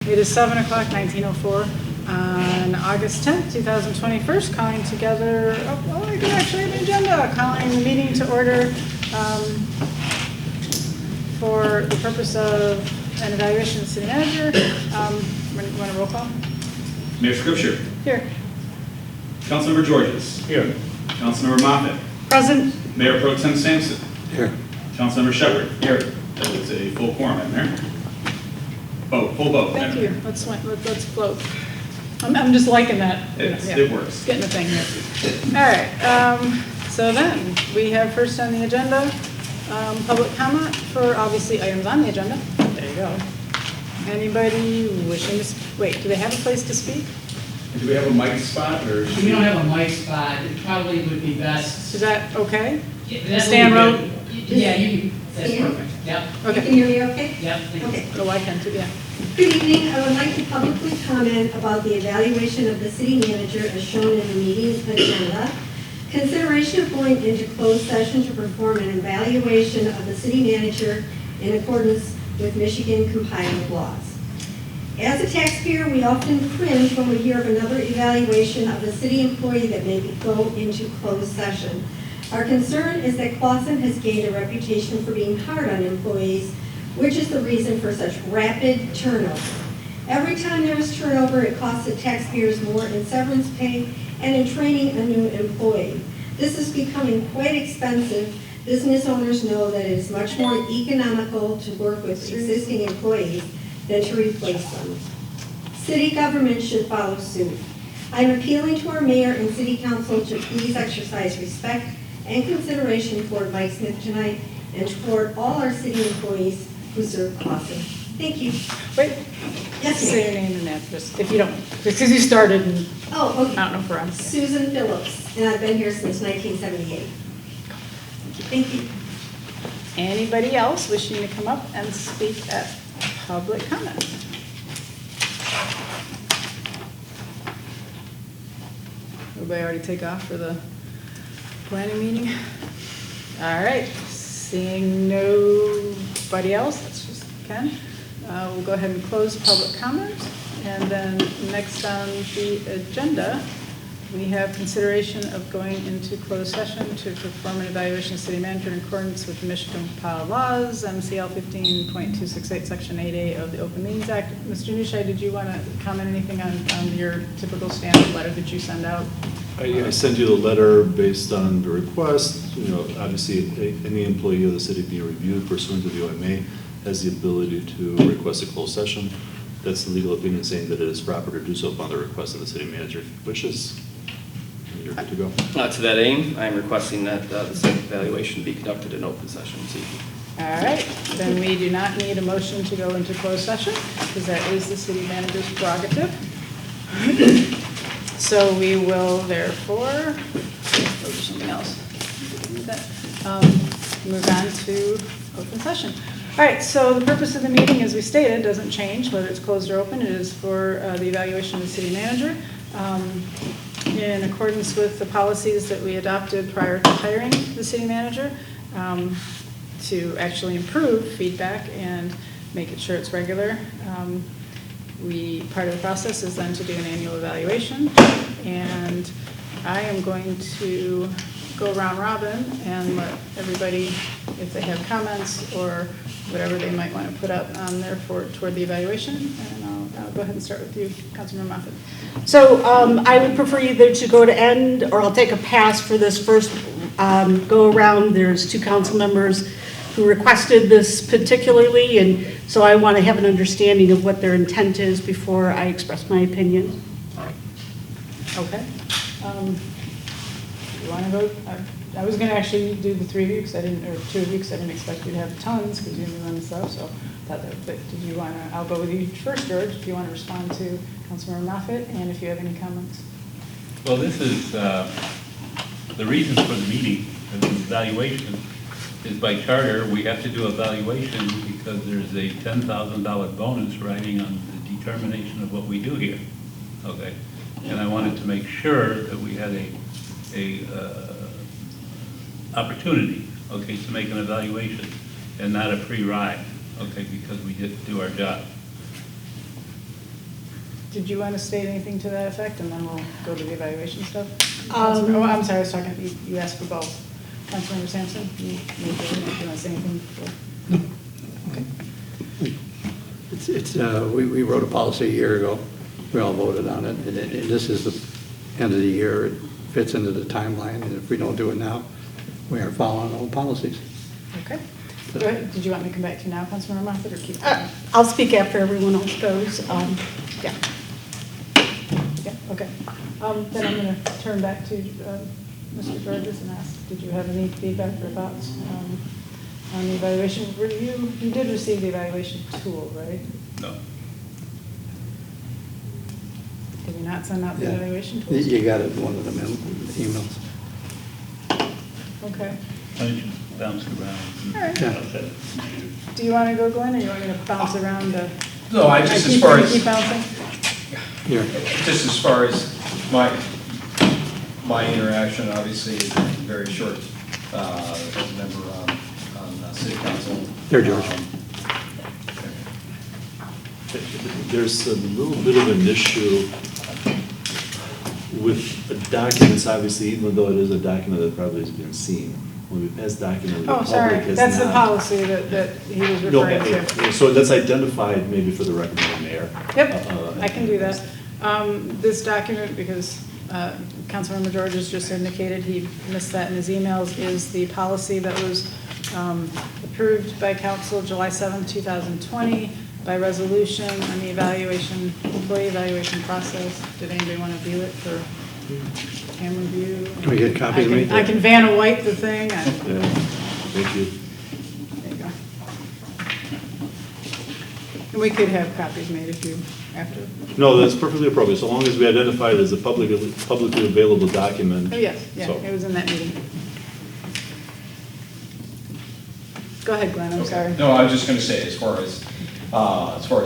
It is 7 o'clock, 1904, on August 10th, 2021, calling together, I do actually have an agenda, calling the meeting to order for the purpose of an evaluation of the city manager. Want a roll call? Mayor Scripture. Here. Councilmember Georges. Here. Councilmember Moffitt. Present. Mayor Pro Tem Sampson. Here. Councilmember Shepard. Here. That was a full quorum, Madam Mayor. Vote, full vote. Thank Madam you. Mayor. Let's float. I'm just liking that. It works. Getting the thing here. All right. So then we have first on the agenda public comment for obviously items on the agenda. There you go. Anybody wishing to wait? Do they have a place to speak? Do we have a mic spot or? We don't have a mic spot. It probably would be best. Is that okay? Yeah, Stan Road? Yeah, you. That's perfect. Yep. Okay. Can you hear me okay? Yep. Thank you. Okay. Oh, I can too. Yeah. Good evening. I would like to publicly comment about the evaluation of the city manager as shown in the meeting's agenda. Consideration of going into closed session to perform an evaluation of the city manager in accordance with Michigan compiling laws. As a taxpayer, we often cringe when we hear of another evaluation of a city employee that may go into closed session. Our concern is that Clausen has gained a reputation for being hard on employees, which is the reason for such rapid turnover. Every time there is turnover, it costs the taxpayers more in severance pay and in training a new employee. This is becoming quite expensive. Business owners know that it is much more economical to work with existing employees than to replace them. City government should follow suit. I'm appealing to our mayor and city council to please exercise respect and consideration toward Mike Smith tonight and toward all our city employees who serve Clausen. Thank you. Wait. Yes, Say your name and address if you don't, because you started and Oh, okay. I don't know if we're on. Susan Phillips, and I've been here since 1978. Thank you. Anybody else wishing to come up and speak at public comment? Everybody already take off for the planning meeting? All right, seeing nobody else, that's just Ken. We'll go ahead and close public comment. And then next on the agenda, we have consideration of going into closed session to perform an evaluation of city manager in accordance with the Michigan compiled laws, MCL 15.268, Section 8A of the Open Meetings Act. Mr. Nushai, did you want to comment anything on your typical standard letter that you send out? I send you the letter based on the request. You know, obviously, any employee of the city being reviewed pursuant to the OMA has the ability to request a closed session. That's the legal opinion saying that it is proper to do so upon the request of the city manager, which is, you're good to go. To that aim, I am requesting that the site evaluation be conducted in open session this evening. All right, then we do not need a motion to go into closed session because that is the city manager's prerogative. So we will therefore, or something else, move on to open session. All right, so the purpose of the meeting, as we stated, doesn't change, whether it's closed or open. It is for the evaluation of the city manager in accordance with the policies that we adopted prior to hiring the city manager to actually improve feedback and make it sure it's regular. Part of the process is then to do an annual evaluation, and I am going to go round robin and let everybody, if they have comments or whatever they might want to put up on there toward the evaluation, and I'll go ahead and start with you, Councilmember Moffitt. So I would prefer either to go to end, or I'll take a pass for this first go around. There's two council members who requested this particularly, and so I want to have an understanding of what their intent is before I express my opinion. Okay. You want to vote? I was going to actually do the 3 weeks. I didn't, or 2 weeks. I didn't expect you to have tons because you didn't run this up. So, but did you want to? I'll go with you first, George. If you want to respond to Councilmember Moffitt, and if you have any comments. Well, this is the reason for the meeting, the evaluation is by charter. We have to do evaluation because there's a $10,000 bonus riding on the determination of what we do here. Okay, and I wanted to make sure that we had a opportunity, okay, to make an evaluation and not a free ride, okay, because we didn't do our job. did you want to state anything to that effect, and then we'll go to the evaluation stuff? Um, Oh, I'm sorry, I was talking, you asked for both. Councilmember Sampson, you want to say anything? Okay. We wrote a policy a year ago. We all voted on it. And this is the end of the year. It fits into the timeline. And if we don't do it now, we aren't following old policies. Okay. Go ahead. Did you want me to come back to you now, Councilmember Moffett, or keep? I'll speak after everyone else goes. Yeah. Yeah, okay. Then I'm going to turn back to Mr. Burgess and ask, did you have any feedback or thoughts on the evaluation? You did receive the evaluation tool, right? No. Did we not send out the Yeah. evaluation tools? You got it in one of the emails. Okay. I just bounced around. All right. Yeah. Do you want to go, Glenn, or you want me to bounce around the? No, I just, as far as, Keep bouncing? Here. just as far as my interaction, obviously, is very short, as a member on city council. Here, George. There's a little bit of an issue with documents, obviously, even though it is a document that probably has been seen. When we pass documents, the Oh, public sorry, has that's the not. policy that he was No, referring to. so that's identified maybe for the record by the mayor. Yep, I can do that. This document, because Councilmember George has just indicated he missed that in his emails, is the policy that was approved by council July 7th, 2020, by resolution on the evaluation, employee evaluation process. Did anybody want to view it for camera view? Can we get copies made? I can Vanna White the thing. Yeah, thank you. There you go. And we could have copies made if you, after. No, that's perfectly appropriate, so long as we identify it as a publicly available document. Oh, yes, yeah, So- it was in that meeting. Go ahead, Glenn, I'm Okay. sorry. No, I was just gonna say, as far as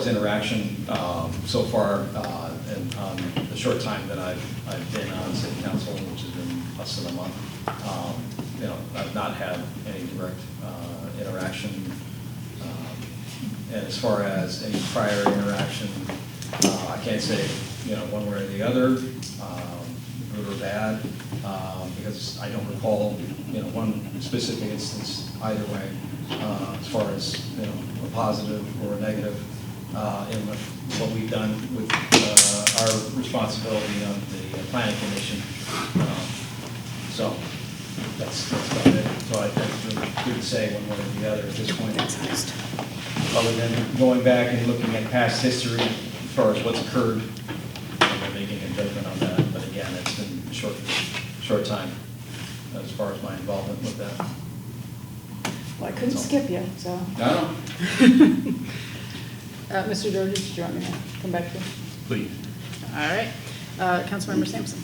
interaction, so far, and on the short time that I've been on city council, which has been less than a month, you know, I've not had any direct interaction. And as far as any prior interaction, I can't say, you know, one way or the other, good or bad, because I don't recall, you know, one specific instance either way, as far as, you know, a positive or a negative, in what we've done with our responsibility on the planning commission. So that's about it. So I think couldn't say one way or the other at this point. Other than going back and looking at past history as far as what's occurred, and then making a judgment on that. But again, it's been a short time as far as my involvement with that. Well, I couldn't skip you, so. No. Mr. George, did you want me to come back to you? Please. All right. Councilmember Sampson.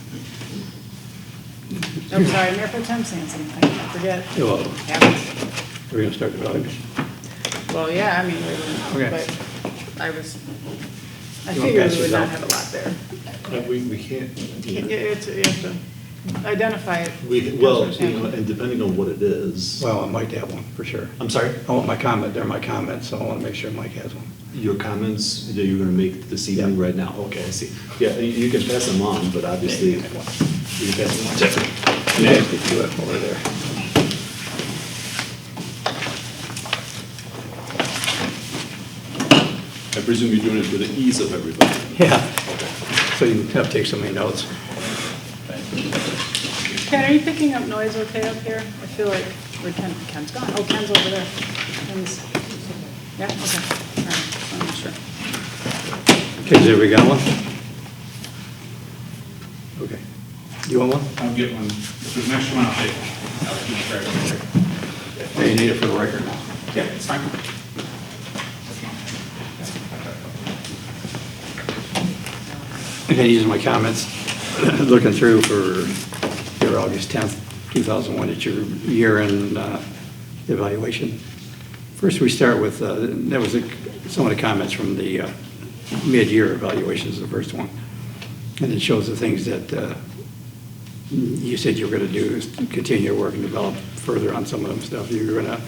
I'm sorry, Mayor Pro Tem Sampson, I forget. Well, Happens. we're going to start the evaluation. Well, yeah, I mean, Okay. but I You wanna figured pass we would this not out? have a lot there. We can't. You have to identify it. Well, Councilor Sampson. and depending on what it is. Well, Mike have one, for sure. I'm sorry? I want my comment, they're my comments, so I want to make sure Mike has one. Your comments that you're going to make this evening Yeah. right now? Okay, I see. Yeah, you can pass them on, but obviously, you can pass them on. Yeah, you do it over there. I presume you're doing it for the ease of everybody. Yeah, so you have to take so many notes. Ken, are you picking up noise okay up here? I feel like, where Ken's gone? Oh, Ken's over there. Ken's, yeah, okay. All right, I'm not sure. Okay, so we got one? Okay. You want one? I'll get one. If there's an extra one, I'll take one. I'll keep it right over here. You need it for the record? Yeah, it's fine. Again, using my comments, looking through for your August 10th, 2001, it's your year-end evaluation. First, we start with, that was some of the comments from the mid-year evaluation is the first one. And it shows the things that you said you were going to do, is continue your work and develop further on some of them stuff. You were going to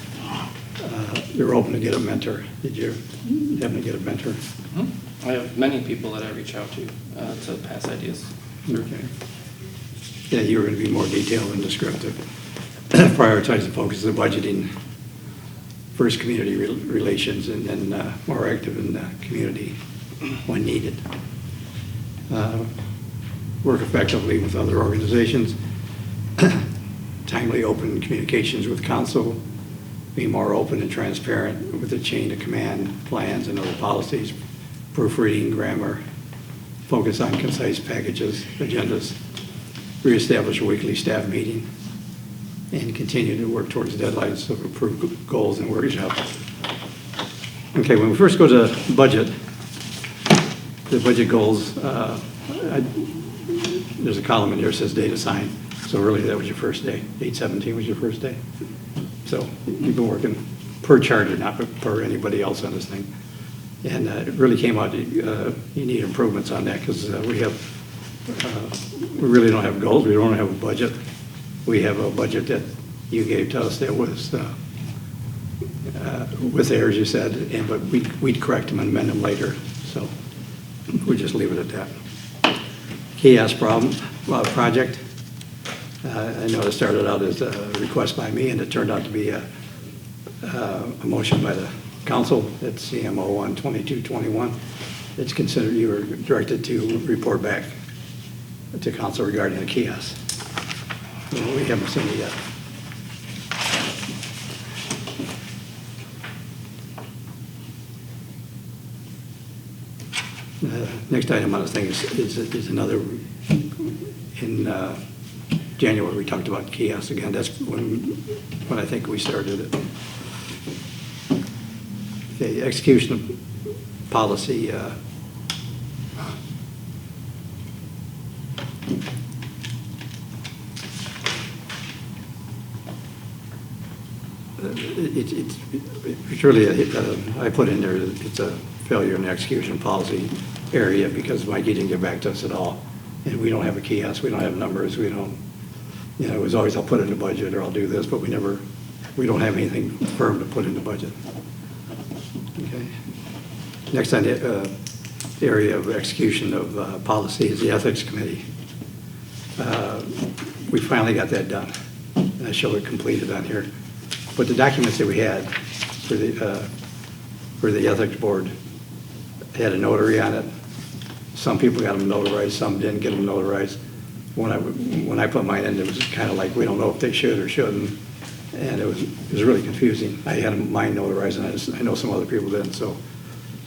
You're open to get a mentor. Did you happen to get a mentor? I have many people that I reach out to pass ideas. Okay. Yeah, you were going to be more detailed and descriptive. Prioritize the focus of the budgeting, first community relations, and then more active in the community when needed. Work effectively with other organizations, timely open communications with council, be more open and transparent with the chain of command plans and other policies, proofreading, grammar, focus on concise packages, agendas, reestablish a weekly staff meeting, and continue to work towards deadlines of approved goals and workshops. Okay, when we first go to budget, the budget goals, there's a column in here that says date assigned. So really, that was your first day. 8/17 was your first day. So you've been working per charter, not per anybody else on this thing. And it really came out, you need improvements on that because we really don't have goals. We don't have a budget. We have a budget that you gave to us that was with errors, you said, but we'd correct them and amend them later. So we just leave it at that. Kiosk project. I know it started out as a request by me, and it turned out to be a motion by the council at CMO on 2221. It's considered, you were directed to report back to council regarding the kiosk. Well, we haven't seen it yet. Next item on the thing is another, in January we talked about kiosks again. That's when I think we started it. Okay, execution of policy. It's really, I put in there, it's a failure in the execution policy area because Mikey didn't get back to us at all. And we don't have a kiosk, we don't have numbers, we don't, it was always I'll put it in the budget or I'll do this, but we don't have anything firm to put in the budget. Okay. Next on the area of execution of policy is the ethics committee. We finally got that done. And I show it completed on here. But the documents that we had for the ethics board had a notary on it. Some people got them notarized, some didn't get them notarized. When I put mine in, it was kind of like we don't know if they should or shouldn't, and it was really confusing. I had mine notarized, and I know some other people didn't. So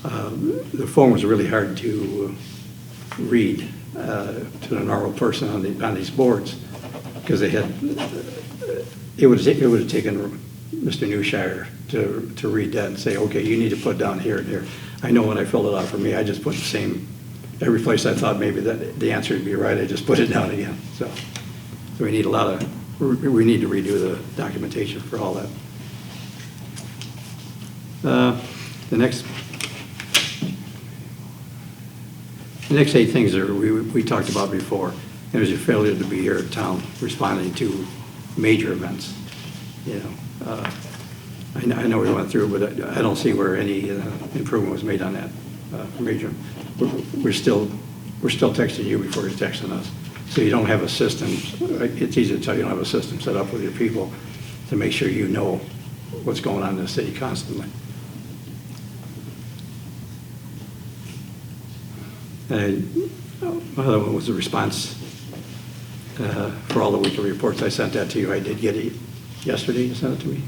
the form was really hard to read to the normal person on these boards because they had. It would have taken Mr. Newshire to read that and say, okay, you need to put down here and here. I know when I filled it out for me, I just put the same, every place I thought maybe that the answer would be right, I just put it down again. So we need we need to redo the documentation for all that. The next 8 things are we talked about before. There's a failure to be here at town responding to major events. I know we went through, but I don't see where any improvement was made on that major. We're still texting you before you're texting us. So you don't have a system. It's easy to tell you don't have a system set up with your people to make sure you know what's going on in the city constantly. My other one was the response for all the weekly reports. I sent that to you. I did get it yesterday. You sent it to me?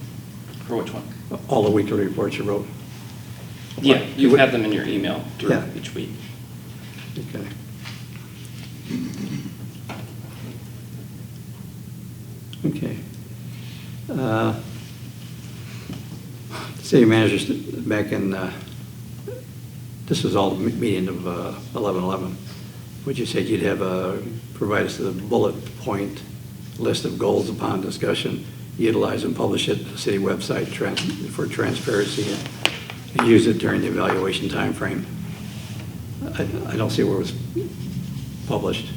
For which one? All the weekly reports you wrote. Yeah, you have them in your email through each week. Okay. Okay. City managers back in, this was all the meeting of 11/11, which you said you'd have provide us a bullet point list of goals upon discussion, utilize and publish it to the city website for transparency and use it during the evaluation time frame. I don't see where it was published.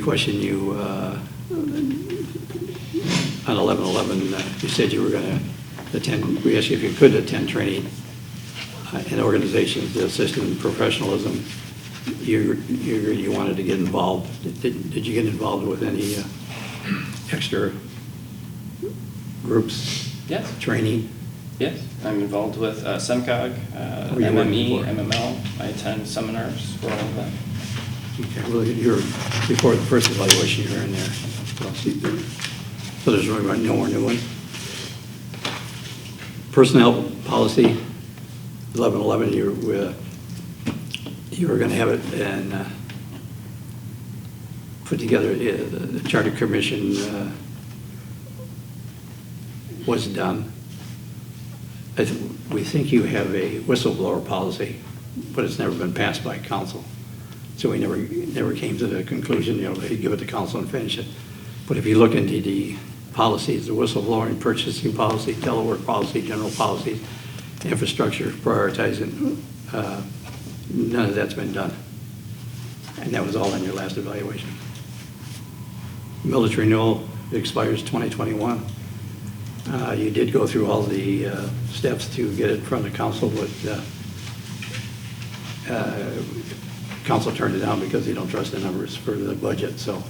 questioned you on 11/11. You said you were going to attend, we asked you if you could attend training in organizations to assist in professionalism. You wanted to get involved. Did you get involved with any extra groups? Yes. Training? Yes, I'm involved with SEMCOG, What were you working MME, for? MML. I attend seminars for all of that. Okay, well, before the first evaluation, you were in there. So there's really no more new ones. Personnel policy, 11/11, you were going to have it and put together, the Charter Commission was done. We think you have a whistleblower policy, but it's never been passed by council. So we never came to the conclusion, they give it to council and finish it. But if you look into the policies, the whistleblowing, purchasing policy, telework policy, general policies, infrastructure, prioritizing, none of that's been done. And that was all in your last evaluation. Military renewal expires 2021. You did go through all the steps to get it in front of council, but council turned it down because they don't trust the numbers for the budget, so.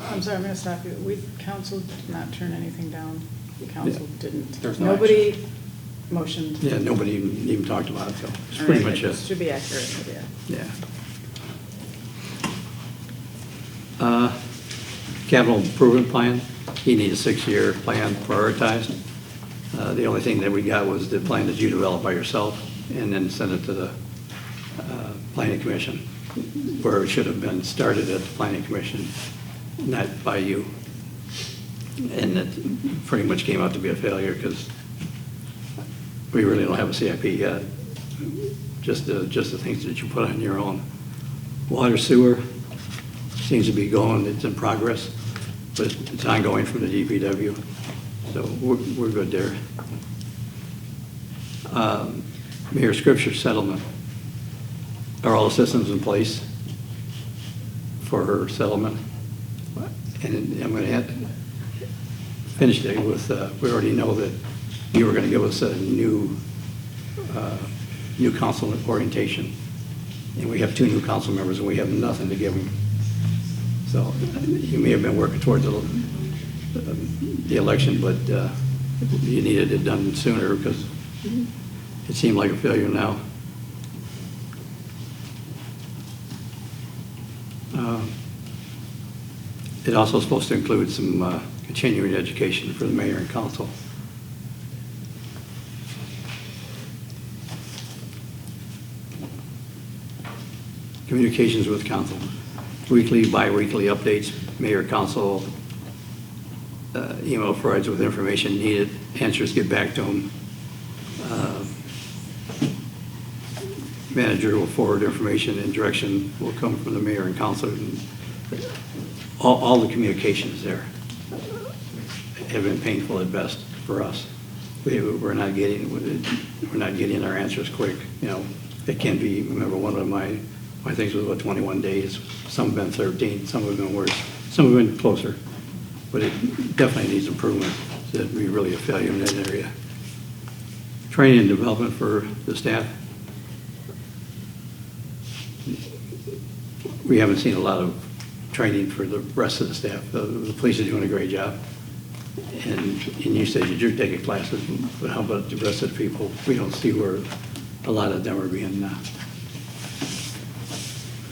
I'm sorry, I'm going to stop you. Council did not turn anything down. Council didn't. There's no Nobody motioned. Yeah, nobody even talked about it, so it's pretty much it. Should be accurate, yeah. Yeah. Capital improvement plan, you need a 6-year plan prioritized. The only thing that we got was the plan that you developed by yourself and then sent it to the planning commission, where it should have been started at the planning commission, not by you. And it pretty much came out to be a failure because we really don't have a CIP yet. Just the things that you put on your own. Water sewer seems to be going, it's in progress, but it's ongoing from the DPW. So we're good there. Mayor Scripture settlement. Are all the systems in place for her settlement? And I'm going to finish it with, we already know that you were going to give us a new council orientation. And we have 2 new council members and we have nothing to give them. So you may have been working towards the election, but you needed it done sooner because it seemed like a failure now. It also is supposed to include some continuing education for the mayor and council. Communications with council. Weekly, bi-weekly updates, mayor, council, email provides with information needed, answers get back to them. Manager will forward information and direction will come from the mayor and council. And all the communications there have been painful at best for us. We're not getting our answers quick. It can be. Remember, one of my things was about 21 days. Some have been 13. Some have been worse. Some have been closer. But it definitely needs improvement. That'd be really a failure in that area. Training and development for the staff. We haven't seen a lot of training for the rest of the staff. The police are doing a great job. And you said you're taking classes, but how about the rest of the people? We don't see where a lot of them are being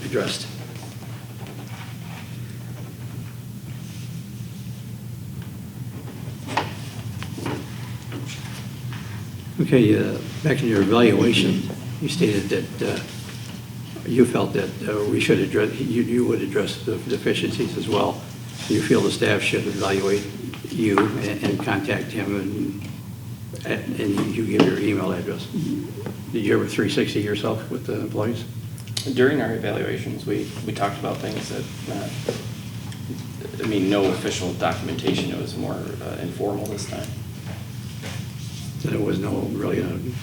addressed. Okay, back in your evaluation, you stated that you felt that we should address, you would address the deficiencies as well. You feel the staff should evaluate you and contact him and you give your email address. Did you ever 360 yourself with the employees? During our evaluations, we talked about things that, no official documentation. It was more informal this time. So there was no really an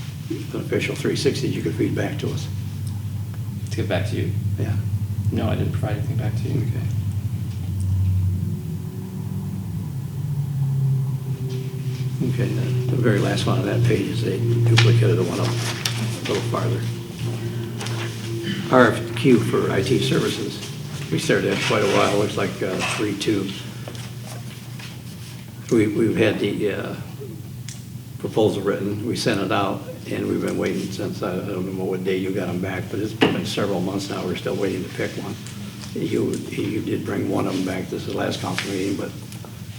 official 360 you could feed back to us. To get back to you. Yeah. No, I didn't provide anything back to you. Okay. Okay, the very last one on that page is a duplicate of the one up a little farther. RFQ for IT services. We started that quite a while, looks like 3-2. We've had the proposal written, we sent it out, and we've been waiting since, I don't know what day you got them back, but it's been several months now, we're still waiting to pick one. You did bring one of them back, this is the last council meeting, but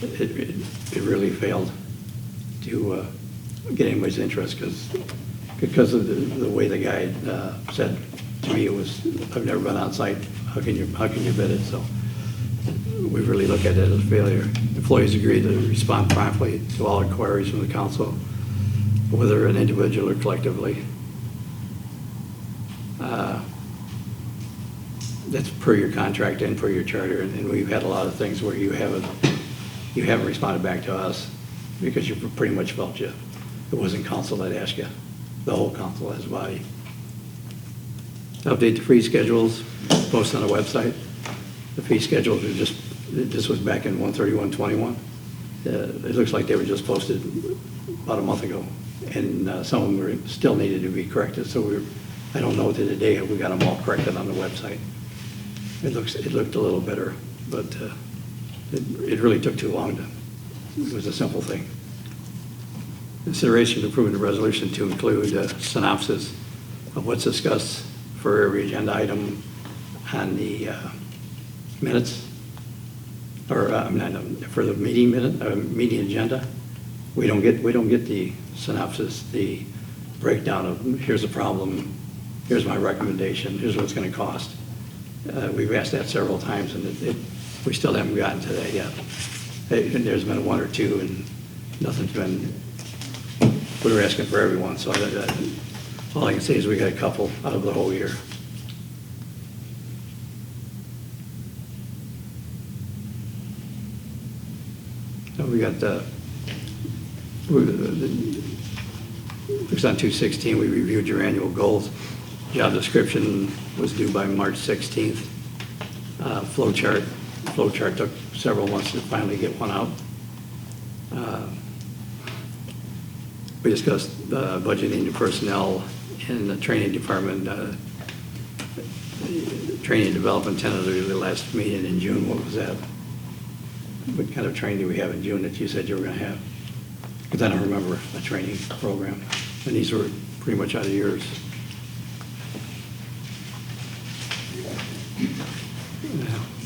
it really failed to get anybody's interest, because of the way the guy said to me, it was, I've never been on site, how can you bid it? So we really look at it as a failure. Employees agree to respond promptly to all inquiries from the council, whether an individual or collectively. That's per your contract and per your charter, and we've had a lot of things where you haven't responded back to us because you pretty much felt it wasn't council that asked you, the whole council as a body. Update the fee schedules, post on the website. The fee schedules are just, this was back in 1/31/21. It looks like they were just posted about a month ago, and some of them still needed to be corrected. So I don't know to the day we got them all corrected on the website. It looked a little better, but it really took too long it was a simple thing. Consideration to approve the resolution to include a synopsis of what's discussed for every agenda item on the minutes, or for the meeting agenda. We don't get the synopsis, the breakdown of here's the problem, here's my recommendation, here's what it's going to cost. We've asked that several times, and we still haven't gotten to that yet. There's been one or two, and nothing's been. We were asking for everyone, so all I can say is we got a couple out of the whole year. So we got looks on 2/16, we reviewed your annual goals. Job description was due by March 16th. Flow chart took several months to finally get one out. We discussed budgeting to personnel in the training department, training and development tentatively the last meeting in June. What was that? What kind of training do we have in June that you said you were going to have? Because I don't remember a training program, and these were pretty much out of yours.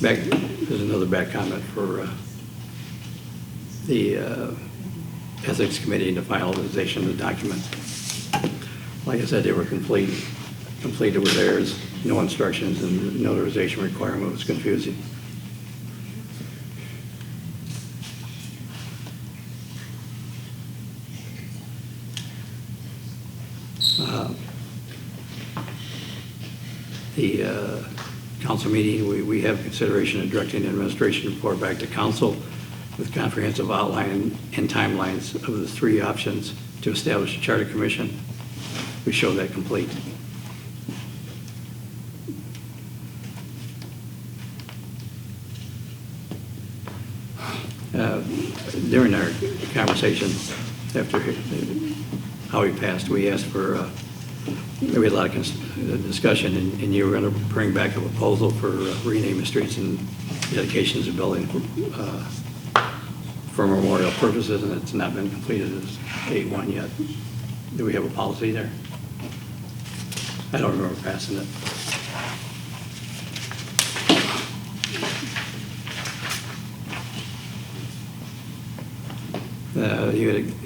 There's another back comment for the Ethics Committee and the finalization of the document. Like I said, they were completed with theirs, no instructions, and notarization requirement was confusing. The council meeting, we have consideration of directing the administration report back to council with comprehensive outline and timelines of the 3 options to establish a charter commission. We show that complete. During our conversation after how he passed, we asked for, we had a lot of discussion, and you were going to bring back a proposal for renaming streets and dedications of building for memorial purposes, and it's not been completed as 8/1 yet. Do we have a policy there? I don't remember passing it.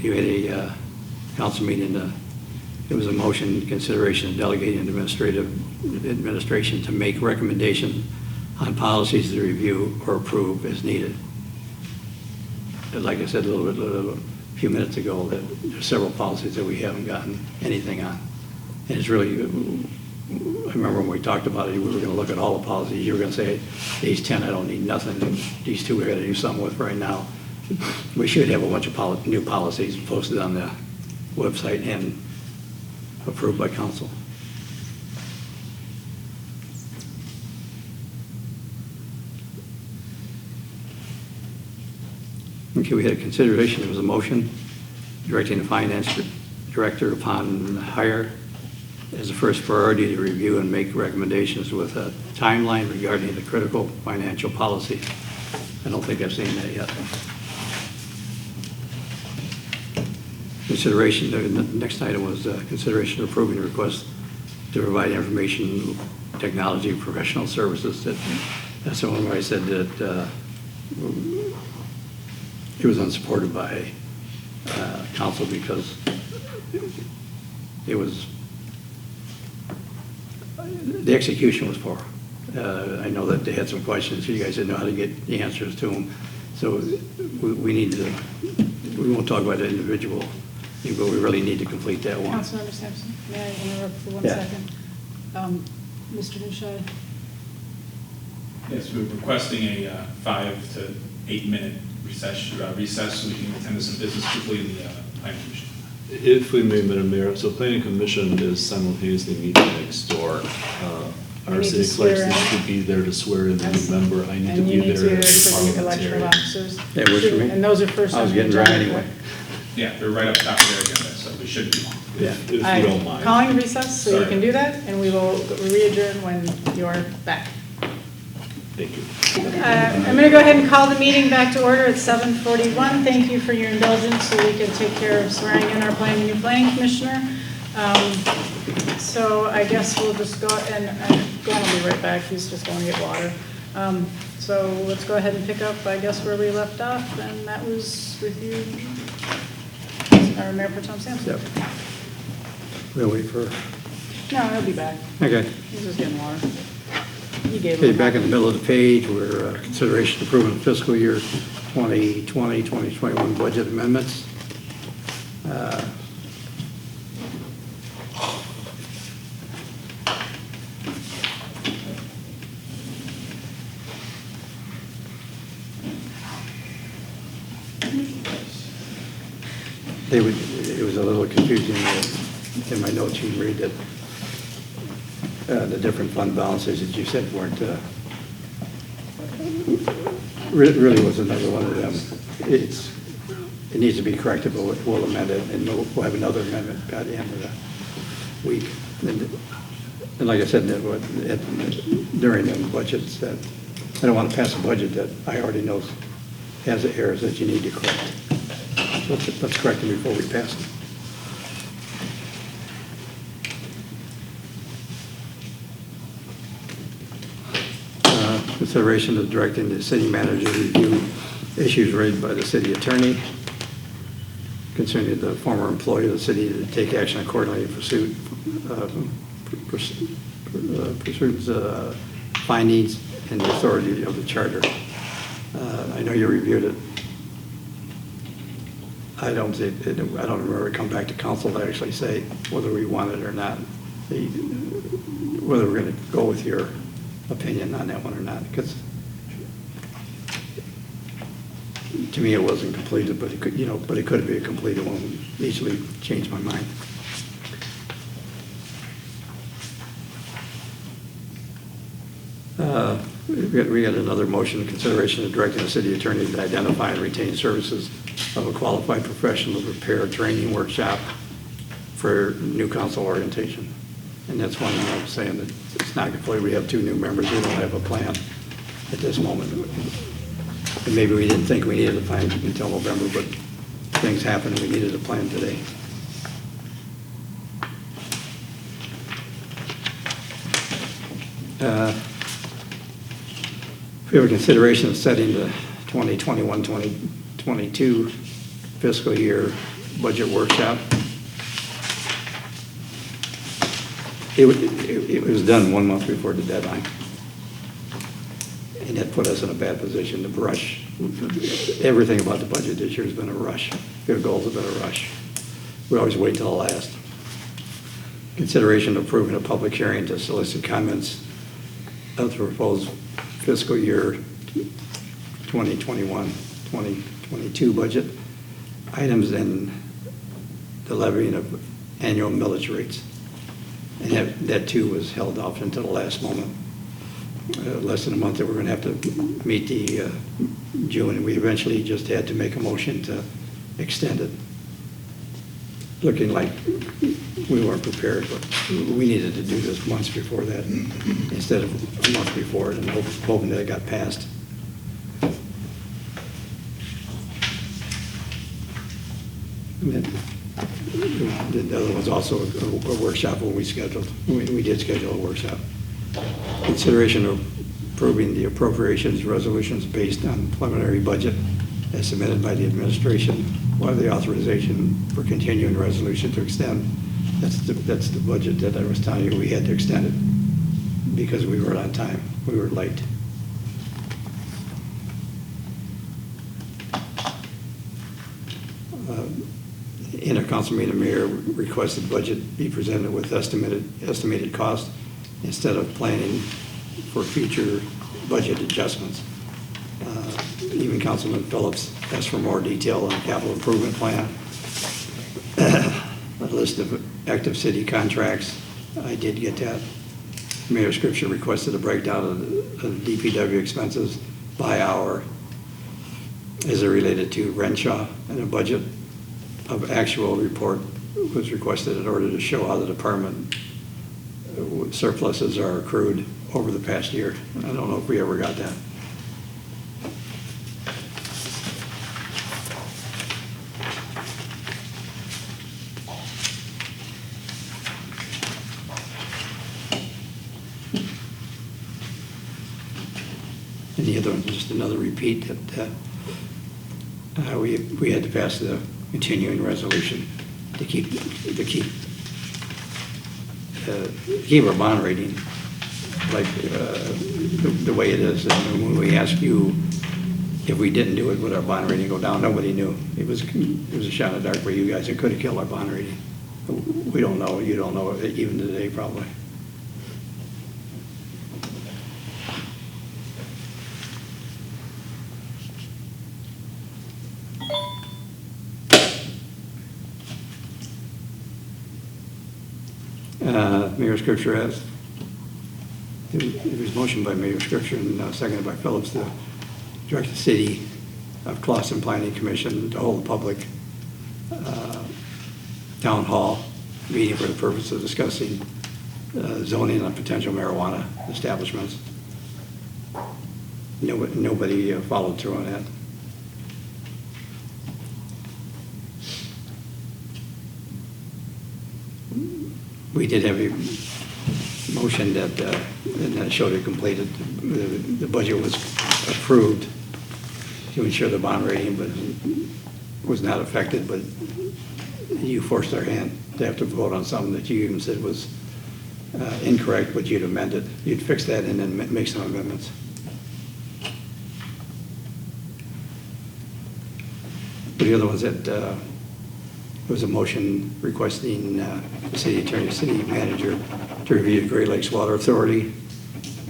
You had a council meeting. It was a motion consideration of delegating administration to make recommendation on policies to review or approve as needed. Like I said a few minutes ago, that there's several policies that we haven't gotten anything on. And it's really, I remember when we talked about it, we were going to look at all the policies. You were going to say, these 10, I don't need nothing. These 2 we're going to do something with right now. We should have a bunch of new policies posted on the website and approved by council. Okay, we had a consideration, there was a motion directing the finance director upon hire as a first priority to review and make recommendations with a timeline regarding the critical financial policy. I don't think I've seen that yet. Consideration, the next item was consideration of approving a request to provide information technology and professional services. That's the one where I said that it was unsupported by council because it was, the execution was poor. I know that they had some questions, you guys didn't know how to get the answers to them. So we need to, we won't talk about the individual, but we really need to complete that one. Councilmember Sampson, may I interrupt for 1 Yeah. second? Mr. Nishad? Yes, we're requesting a 5 to 8 minute recess so we can attend to some business quickly in the planning commission. If we may, Madam Mayor, so planning commission is simultaneously meeting next door. We Our need to city clerk swear needs in. to be there to swear in the new member. I need to And be you need there to as a for the election of parliamentarian. officers. That works for me. And those are first I was on the getting dry agenda. anyway. Yeah, they're right up top of their agenda, so we shouldn't be long. If you I'm don't mind. calling recess, so you Sorry. can do that, and we will re-adjourn when you're back. Thank you. I'm going to go ahead and call the meeting back to order at 7:41. Thank you for your indulgence so we can take care of swearing in our new planning commissioner. So I guess we'll just go, and Glenn will be right back, he's just going to get water. So let's go ahead and pick up, I guess, where we left off, and that was with you, our Mayor Pro Tem Sampson. Yep. We'll wait for, No, he'll be back, okay. he's just getting water. You gave Okay, him. back in the middle of the page, we're consideration of approving fiscal year 2020, 2021 budget amendments. It was a little confusing in my notes. You can read that the different fund balances that you said weren't, really was another one of them. It needs to be corrected, but we'll amend it, and we'll have another amendment by the end of the week. And like I said, during the budgets, that I don't want to pass a budget that I already know has the errors that you need to correct. So let's correct them before we pass them. Consideration of directing the city manager to review issues raised by the city attorney concerning the former employee of the city to take action accordingly in pursuit findings and the authority of the charter. I know you reviewed it. I don't remember it come back to council to actually say whether we want it or not, whether we're going to go with your opinion on that one or not, because to me it wasn't completed, but it could, but it could be a completed one. Easily changed my mind. We got another motion, consideration of directing the city attorney to identify and retain services of a qualified professional to prepare a training workshop for new council orientation. And that's one I was saying that it's not complete. We have 2 new members. We don't have a plan at this moment. And maybe we didn't think we needed a plan until November, but things happened and we needed a plan today. We have a consideration of setting the 2021-2022 fiscal year budget workshop. It was done 1 month before the deadline. And that put us in a bad position to rush. Everything about the budget this year has been a rush. Your goals have been a rush. We always wait till the last. Consideration of approving a public hearing to solicit comments of the proposed fiscal year 2021-2022 budget items and the levying of annual millage rates. And that too was held off until the last moment. less than a month that we're going to have to meet the June, and we eventually just had to make a motion to extend it. Looking like we weren't prepared, but we needed to do this months before that instead of a month before, and hoping that it got passed. And then the other was also a workshop when we scheduled. We did schedule a workshop. Consideration of approving the appropriations resolutions based on preliminary budget as submitted by the administration, while the authorization for continuing resolution to extend. That's the budget that I was telling you we had to extend it because we were on time. We were late. In a council meeting, the mayor requested budget be presented with estimated cost instead of planning for future budget adjustments. Even Councilman Phillips asked for more detail on the capital improvement plan. A list of active city contracts, I did get that. Mayor Scripture requested a breakdown of the DPW expenses by hour as it related to Renshaw, and a budget of actual report was requested in order to show how the department surpluses are accrued over the past year. I don't know if we ever got that. And the other one, just another repeat that we had to pass the continuing resolution to keep our bond rating like the way it is. And when we asked you if we didn't do it, would our bond rating go down? Nobody knew. It was a shot in the dark for you guys. It could have killed our bond rating. We don't know. You don't know even today, probably. Mayor Scripture has, it was motioned by Mayor Scripture and seconded by Phillips to direct the city of Clawson Planning Commission to hold a public town hall meeting for the purpose of discussing zoning on potential marijuana establishments. Nobody followed through on that. We did have a motion that showed it completed. The budget was approved to ensure the bond rating, but was not affected. But you forced our hand to have to vote on something that you even said was incorrect, but you'd amend it. You'd fix that and then make some amendments. But the other ones that was a motion requesting the city attorney, city manager to review the Great Lakes Water Authority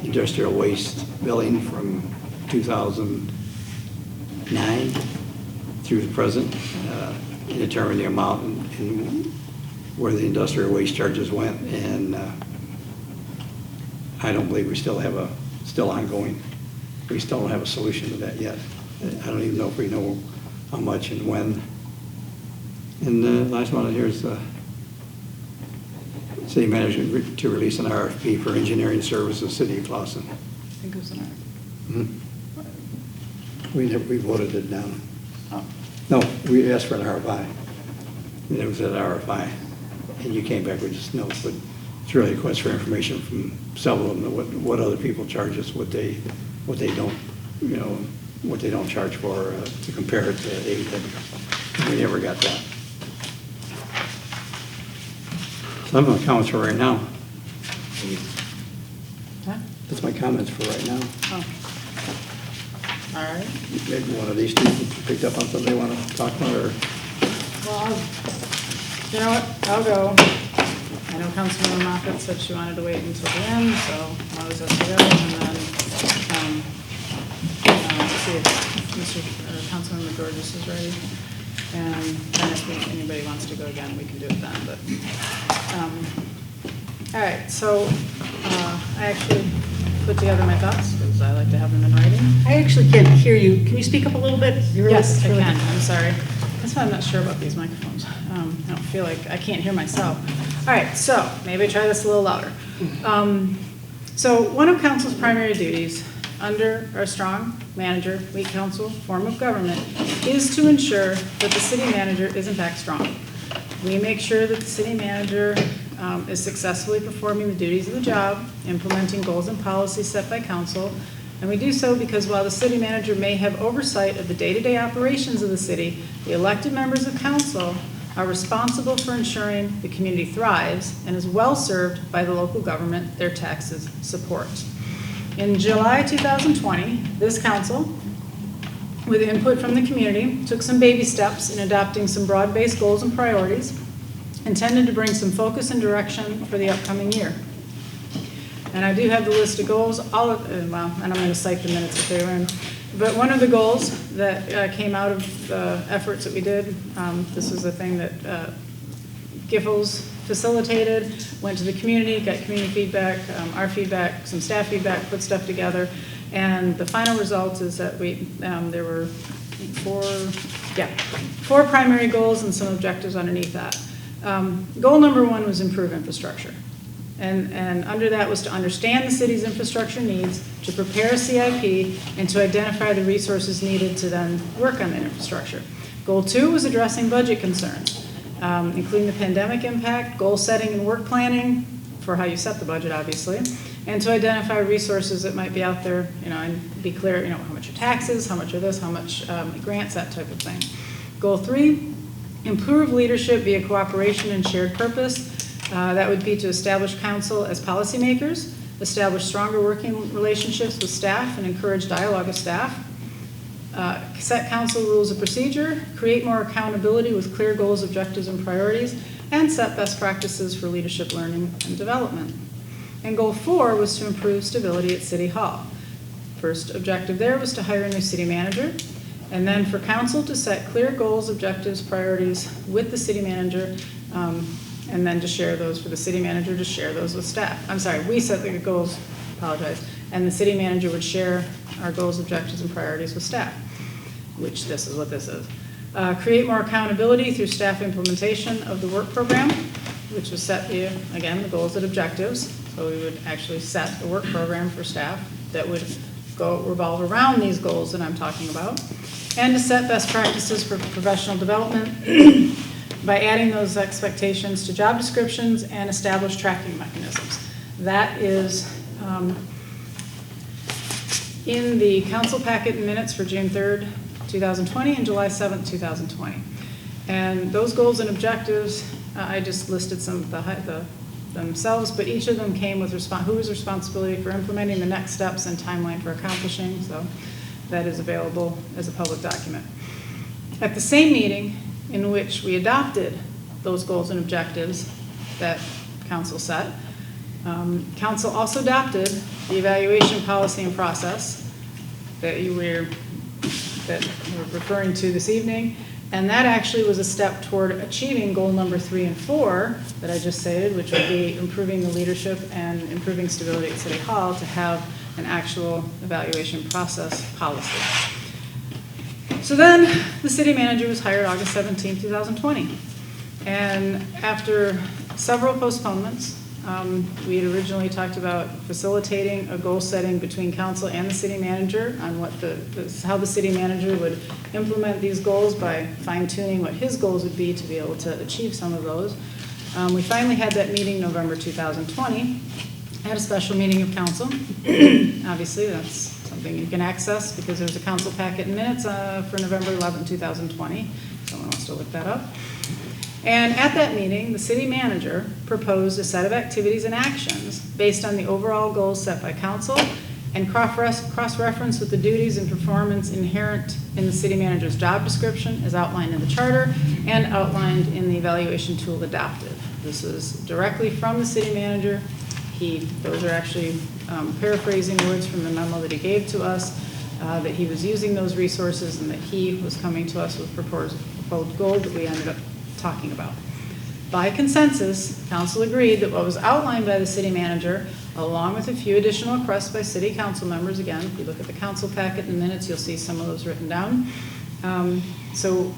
industrial waste billing from 2009 through the present, and determine the amount and where the industrial waste charges went. And I don't believe we still have still ongoing. We still don't have a solution to that yet. I don't even know if we know how much and when. And the last one here is the city manager to release an RFP for engineering services, City of Clawson. I think it was an We voted it down. Oh. No, we asked for an RFI. And it was an RFI. And you came back with just notes, but it's really a request for information from several of them, what other people charge us, what they don't, what they don't charge for to compare it to AEW. We never got that. So I'm on comments for right now. Huh? That's my comments for right now. Oh. All right. Maybe one of these two picked up on something they want to talk about, or? Well, you know what? I'll go. I know Councilwoman Moffett said she wanted to wait until the end, so I'll just have to go. And then, see if Councilman Georges is ready. And then if anybody wants to go again, we can do it then. But all right. So I actually put together my thoughts, because I like to have them in writing. I actually can't hear you. Can you speak up a little bit? Yes, I really- can, I'm sorry. That's why I'm not sure about these microphones. I don't feel like, I can't hear myself. All right, so maybe try this a little louder. So one of council's primary duties under our strong manager, weak council form of government is to ensure that the city manager is in fact strong. We make sure that the city manager is successfully performing the duties of the job, implementing goals and policies set by council, and we do so because while the city manager may have oversight of the day-to-day operations of the city, the elected members of council are responsible for ensuring the community thrives and is well served by the local government their taxes support. In July 2020, this council, with input from the community, took some baby steps in adopting some broad-based goals and priorities intended to bring some focus and direction for the upcoming year. And I do have the list of goals, and I'm going to cite the minutes if they were in. But one of the goals that came out of the efforts that we did, this was the thing that Giffords facilitated, went to the community, got community feedback, our feedback, some staff feedback, put stuff together. And the final result is that there were four primary goals and some objectives underneath that. Goal number 1 was improve infrastructure. And under that was to understand the city's infrastructure needs, to prepare a CIP, and to identify the resources needed to then work on that infrastructure. Goal 2 was addressing budget concerns, including the pandemic impact, goal setting and work planning for how you set the budget, obviously, and to identify resources that might be out there, and be clear, how much are taxes, how much are this, how much grants, that type of thing. Goal 3, improve leadership via cooperation and shared purpose. That would be to establish council as policymakers, establish stronger working relationships with staff and encourage dialogue with staff, set council rules of procedure, create more accountability with clear goals, objectives, and priorities, and set best practices for leadership learning and development. And goal 4 was to improve stability at City Hall. First objective there was to hire a new city manager, and then for council to set clear goals, objectives, priorities with the city manager, and then to share those for the city manager to share those with staff. I'm sorry, we set the goals, apologize, and the city manager would share our goals, objectives, and priorities with staff, which this is what this is. Create more accountability through staff implementation of the work program, which was set via, again, the goals and objectives. So we would actually set the work program for staff that would revolve around these goals that I'm talking about, and to set best practices for professional development by adding those expectations to job descriptions and establish tracking mechanisms. That is in the council packet and minutes for June 3rd, 2020 and July 7th, 2020. And those goals and objectives, I just listed some of themselves, but each of them came with who was responsibility for implementing the next steps and timeline for accomplishing, so that is available as a public document. At the same meeting in which we adopted those goals and objectives that council set, council also adopted the evaluation policy and process that we're referring to this evening, and that actually was a step toward achieving goal number 3 and 4 that I just stated, which would be improving the leadership and improving stability at City Hall to have an actual evaluation process policy. So then the city manager was hired August 17, 2020. And after several postponements, we had originally talked about facilitating a goal setting between council and the city manager on how the city manager would implement these goals by fine-tuning what his goals would be to be able to achieve some of those. We finally had that meeting November 2020, had a special meeting of council. Obviously, that's something you can access because there's a council packet in minutes for November 11, 2020. Someone wants to look that up. And at that meeting, the city manager proposed a set of activities and actions based on the overall goals set by council and cross-reference with the duties and performance inherent in the city manager's job description as outlined in the charter and outlined in the evaluation tool adopted. This is directly from the city manager. Those are actually paraphrasing words from the memo that he gave to us, that he was using those resources and that he was coming to us with proposed goal that we ended up talking about. By consensus, council agreed that what was outlined by the city manager along with a few additional requests by city council members. Again, if you look at the council packet in the minutes, you'll see some of those written down. So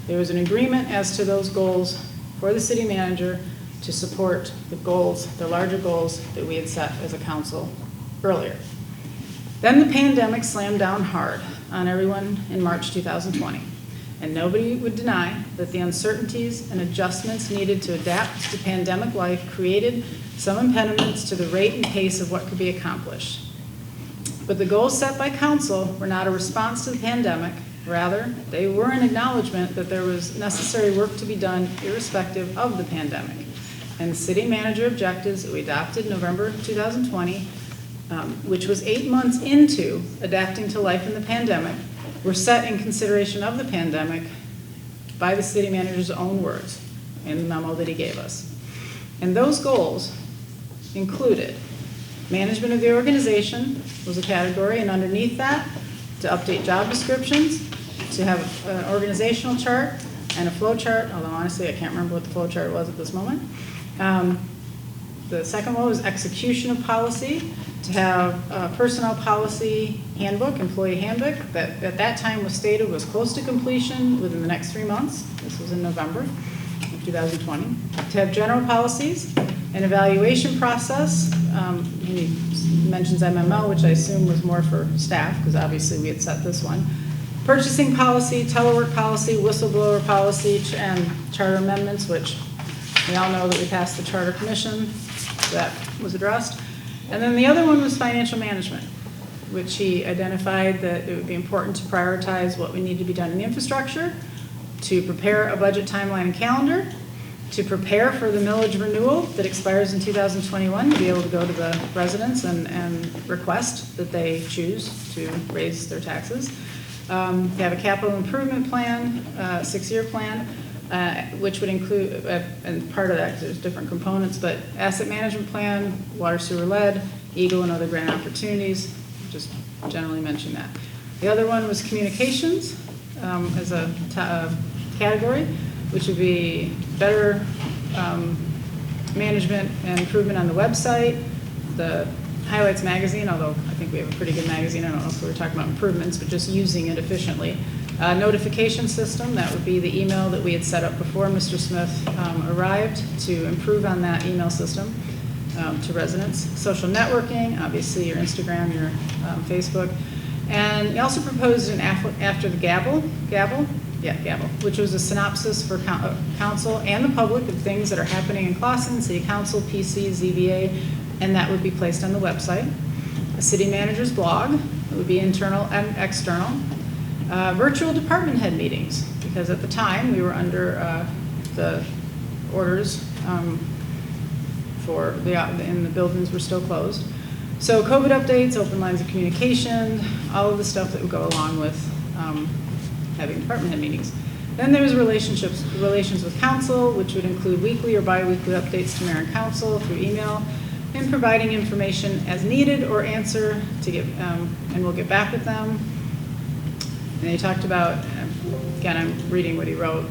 there was an agreement as to those goals for the city manager to support the goals, the larger goals that we had set as a council earlier. Then the pandemic slammed down hard on everyone in March 2020. And nobody would deny that the uncertainties and adjustments needed to adapt to pandemic life created some impediments to the rate and pace of what could be accomplished. But the goals set by council were not a response to the pandemic. Rather, they were an acknowledgement that there was necessary work to be done irrespective of the pandemic. And the city manager objectives that we adopted in November 2020, which was 8 months into adapting to life in the pandemic, were set in consideration of the pandemic by the city manager's own words in the memo that he gave us. And those goals included management of the organization was a category, and underneath that, to update job descriptions, to have an organizational chart and a flow chart, although honestly I can't remember what the flow chart was at this moment. The second one was execution of policy, to have a personnel policy handbook, employee handbook, that at that time was stated was close to completion within the next 3 months. This was in November of 2020. To have general policies, an evaluation process. He mentions MML, which I assume was more for staff, because obviously we had set this one. Purchasing policy, telework policy, whistleblower policy, and charter amendments, which we all know that we passed the charter commission, so that was addressed. And then the other one was financial management, which he identified that it would be important to prioritize what we need to be done in the infrastructure, to prepare a budget timeline and calendar, to prepare for the millage renewal that expires in 2021, to be able to go to the residents and request that they choose to raise their taxes. To have a capital improvement plan, 6-year plan, which would include, and part of that, there's different components, but asset management plan, water, sewer, lead, EAGLE, and other grant opportunities, just generally mention that. The other one was communications as a category, which would be better management and improvement on the website, the Highlights magazine, although I think we have a pretty good magazine. I don't know if we were talking about improvements, but just using it efficiently. Notification system, that would be the email that we had set up before Mr. Smith arrived, to improve on that email system to residents. Social networking, obviously your Instagram, your Facebook. And he also proposed an after the gavel, which was a synopsis for council and the public of things that are happening in Clawson, City Council, PC, ZBA, and that would be placed on the website. A city manager's blog, it would be internal and external. Virtual department head meetings, because at the time we were under the orders and the buildings were still closed. So COVID updates, open lines of communication, all of the stuff that would go along with having department head meetings. Then there was relations with council, which would include weekly or bi-weekly updates to mayor and council through email, and providing information as needed or answer to get, and we'll get back with them. And he talked about, again, I'm reading what he wrote,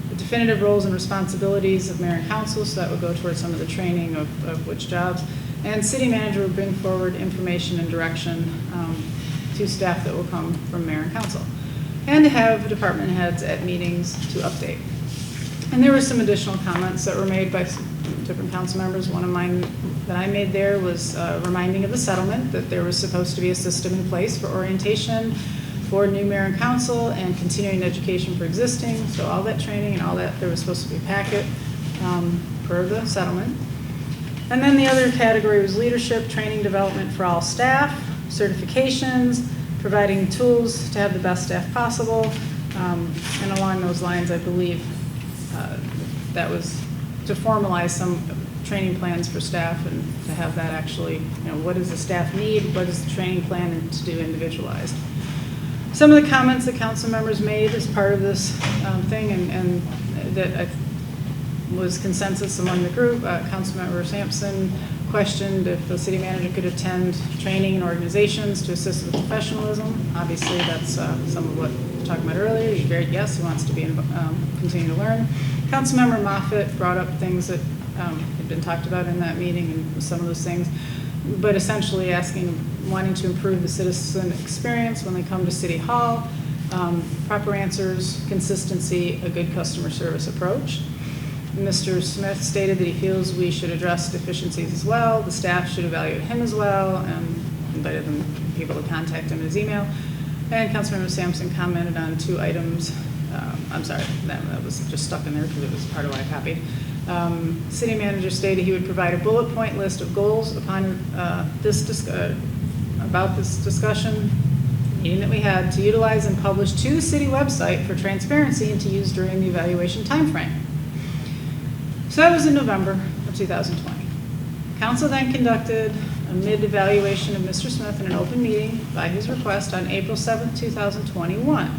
the definitive roles and responsibilities of mayor and council, so that would go towards some of the training of which jobs. And city manager would bring forward information and direction to staff that will come from mayor and council. And to have department heads at meetings to update. And there were some additional comments that were made by different council members. One of mine that I made there was reminding of the settlement, that there was supposed to be a system in place for orientation for new mayor and council and continuing education for existing. So all that training and all that, there was supposed to be a packet for the settlement. And then the other category was leadership, training, development for all staff, certifications, providing tools to have the best staff possible. And along those lines, I believe that was to formalize some training plans for staff and to have that actually, what does the staff need? What is the training plan, and to do individualized? Some of the comments that council members made as part of this thing, and that was consensus among the group. Councilmember Sampson questioned if the city manager could attend training in organizations to assist with professionalism. Obviously, that's some of what we were talking about earlier. He said yes, he wants to be continue to learn. Councilmember Moffitt brought up things that had been talked about in that meeting and some of those things, but essentially wanting to improve the citizen experience when they come to City Hall, proper answers, consistency, a good customer service approach. Mr. Smith stated that he feels we should address deficiencies as well. The staff should evaluate him as well, and invited people to contact him in his email. And Councilmember Sampson commented on 2 items. I'm sorry, that was just stuck in there because it was part of what I copied. City manager stated he would provide a bullet point list of goals upon this discussion meeting that we had to utilize and publish to the city website for transparency and to use during the evaluation timeframe. So that was in November of 2020. Council then conducted a mid-evaluation of Mr. Smith in an open meeting by his request on April 7th, 2021.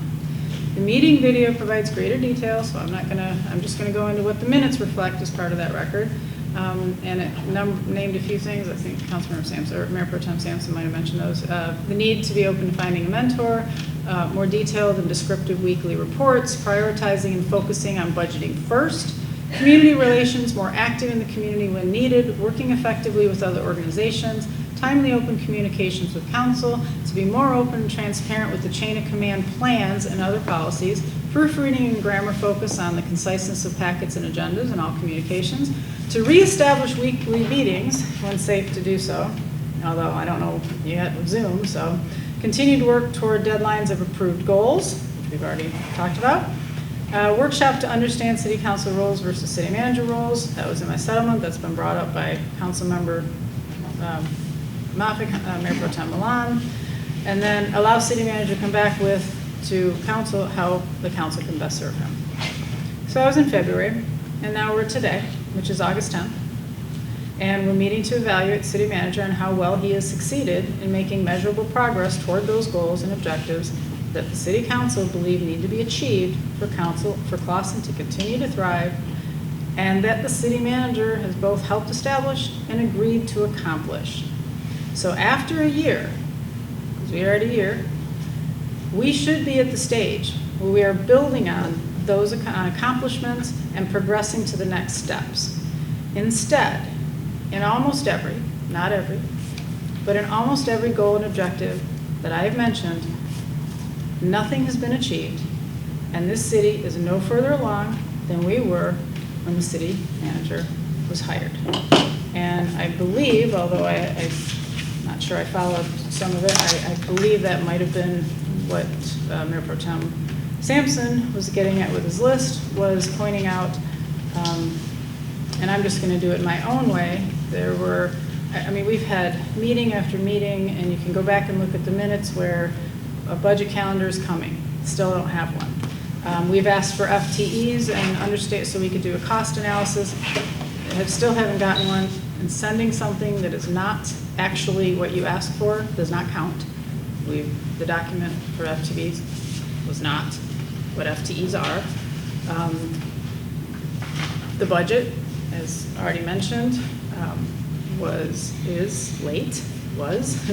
The meeting video provides greater detail, so I'm just gonna go into what the minutes reflect as part of that record. And it named a few things. I think Councilmember Sampson, or Mayor Pro Tem Sampson might have mentioned those. The need to be open to finding a mentor, more detailed and descriptive weekly reports, prioritizing and focusing on budgeting first, community relations, more active in the community when needed, working effectively with other organizations, timely open communications with council, to be more open and transparent with the chain of command plans and other policies, proofreading and grammar focus on the conciseness of packets and agendas and all communications, to reestablish weekly meetings when safe to do so, although I don't know yet with Zoom, so continue to work toward deadlines of approved goals, which we've already talked about. Workshop to understand city council roles versus city manager roles. That was in my settlement. That's been brought up by council member Moffitt, Mayor Pro Tem Milan. And then allow city manager to come back to council how the council can best serve him. So I was in February, and now we're today, which is August 10th. And we're meeting to evaluate city manager and how well he has succeeded in making measurable progress toward those goals and objectives that the city council believe need to be achieved for Clawson to continue to thrive, and that the city manager has both helped establish and agreed to accomplish. So after a year, because we are at a year, we should be at the stage where we are building on those accomplishments and progressing to the next steps. Instead, in almost every, not every, but in almost every goal and objective that I have mentioned, nothing has been achieved, and this city is no further along than we were when the city manager was hired. And I believe, although I'm not sure I followed some of it, I believe that might have been what Mayor Pro Tem Sampson was getting at with his list, was pointing out, and I'm just going to do it my own way. We've had meeting after meeting, and you can go back and look at the minutes where a budget calendar is coming. Still don't have one. We've asked for FTEs and understate so we could do a cost analysis. Still haven't gotten one. And sending something that is not actually what you asked for does not count. The document for FTEs was not what FTEs are. The budget, as already mentioned, is late.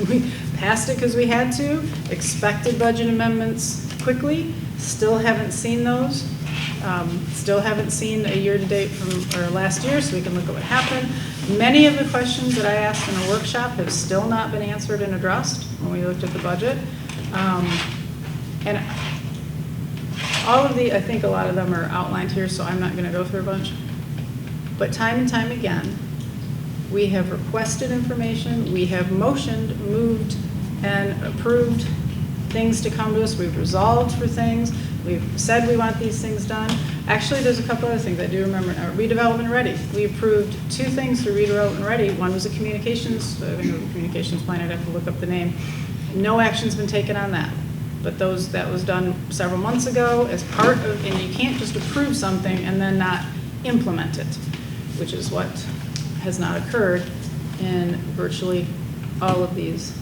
We passed it because we had to. Expected budget amendments quickly. Still haven't seen those. Still haven't seen a year-to-date from our last year, so we can look at what happened. Many of the questions that I asked in a workshop have still not been answered and addressed when we looked at the budget. And all of I think a lot of them are outlined here, so I'm not going to go through a bunch. But time and time again, we have requested information, we have motioned, moved, and approved things to come to us. We've resolved for things. We've said we want these things done. Actually, there's a couple other things I do remember now. Redevelopment Ready. We approved 2 things for Redevelopment Ready. One was a communications plan. I'd have to look up the name. No action's been taken on that. But that was done several months ago as part of, and you can't just approve something and then not implement it, which is what has not occurred in virtually all of these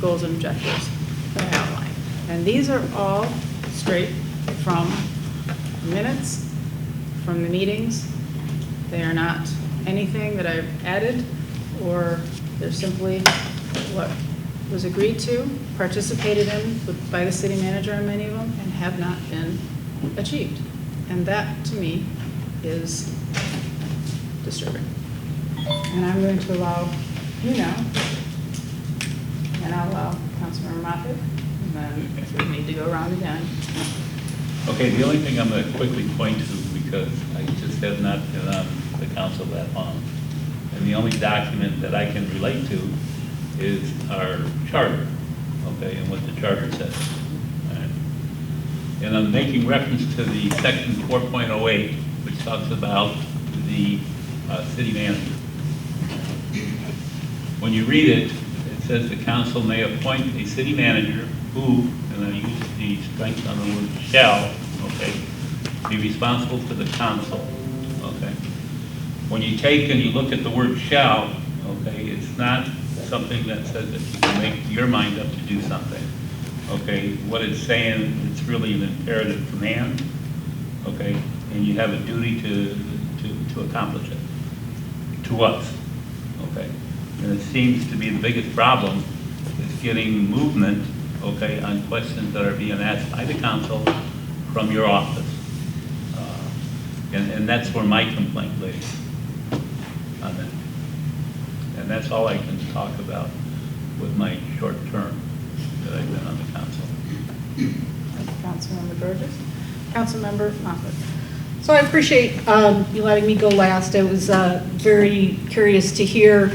goals and objectives that I outlined. And these are all straight from minutes, from the meetings. They are not anything that I've added, or they're simply what was agreed to, participated in by the city manager on many of them, and have not been achieved. And that, to me, is disturbing. And I'm going to allow you now, and I'll allow Councilmember Moffitt, and then if we need to go around again. Okay, the only thing I'm going to quickly point to, because I just have not been on the council that long, and the only document that I can relate to is our charter, okay, and what the charter says. All right. And I'm making reference to the section 4.08, which talks about the city manager. When you read it, it says the council may appoint a city manager who, and I use the strength on the word shall, okay, be responsible to the council, okay? When you take and you look at the word shall, okay, it's not something that says that you can make your mind up to do something, okay? What it's saying, it's really an imperative command, okay? And you have a duty to accomplish it, to us, okay? And it seems to be the biggest problem is getting movement, okay, on questions that are being asked by the council from your office. And that's where my complaint lays on that. And that's all I can talk about with my short term that I've been on the council. Thank you, Councilmember Georges. Councilmember Moffitt. So I appreciate you letting me go last. I was very curious to hear,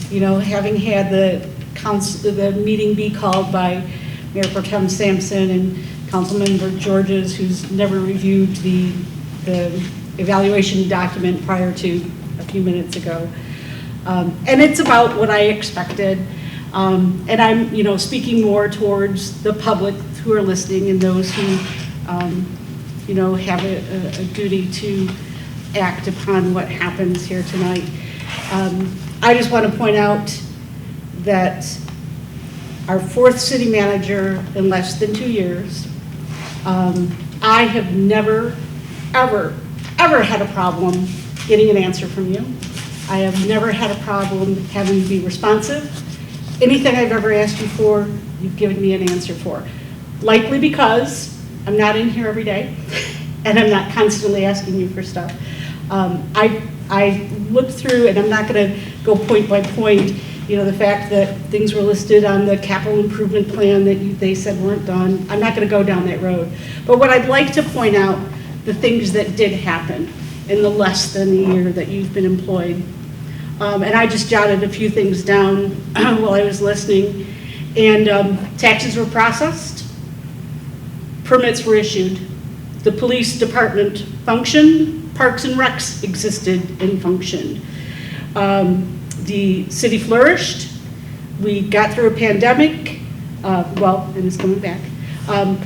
you know, having had the meeting be called by Mayor Pro Tem Sampson and Councilmember Georges, who's never reviewed the evaluation document prior to a few minutes ago. And it's about what I expected. And I'm, you know, speaking more towards the public who are listening and those who, you know, have a duty to act upon what happens here tonight. I just want to point out that our fourth city manager in less than 2 years, I have never, ever had a problem getting an answer from you. I have never had a problem having to be responsive. Anything I've ever asked you for, you've given me an answer for. Likely because I'm not in here every day, and I'm not constantly asking you for stuff. I looked through, and I'm not going to go point by point, you know, the fact that things were listed on the capital improvement plan that they said weren't done. I'm not going to go down that road. But what I'd like to point out, the things that did happen in the less than a year that you've been employed. And I just jotted a few things down while I was listening. And taxes were processed, permits were issued, the police department functioned, Parks and Recs existed and functioned. The city flourished, we got through a pandemic, and it's coming back.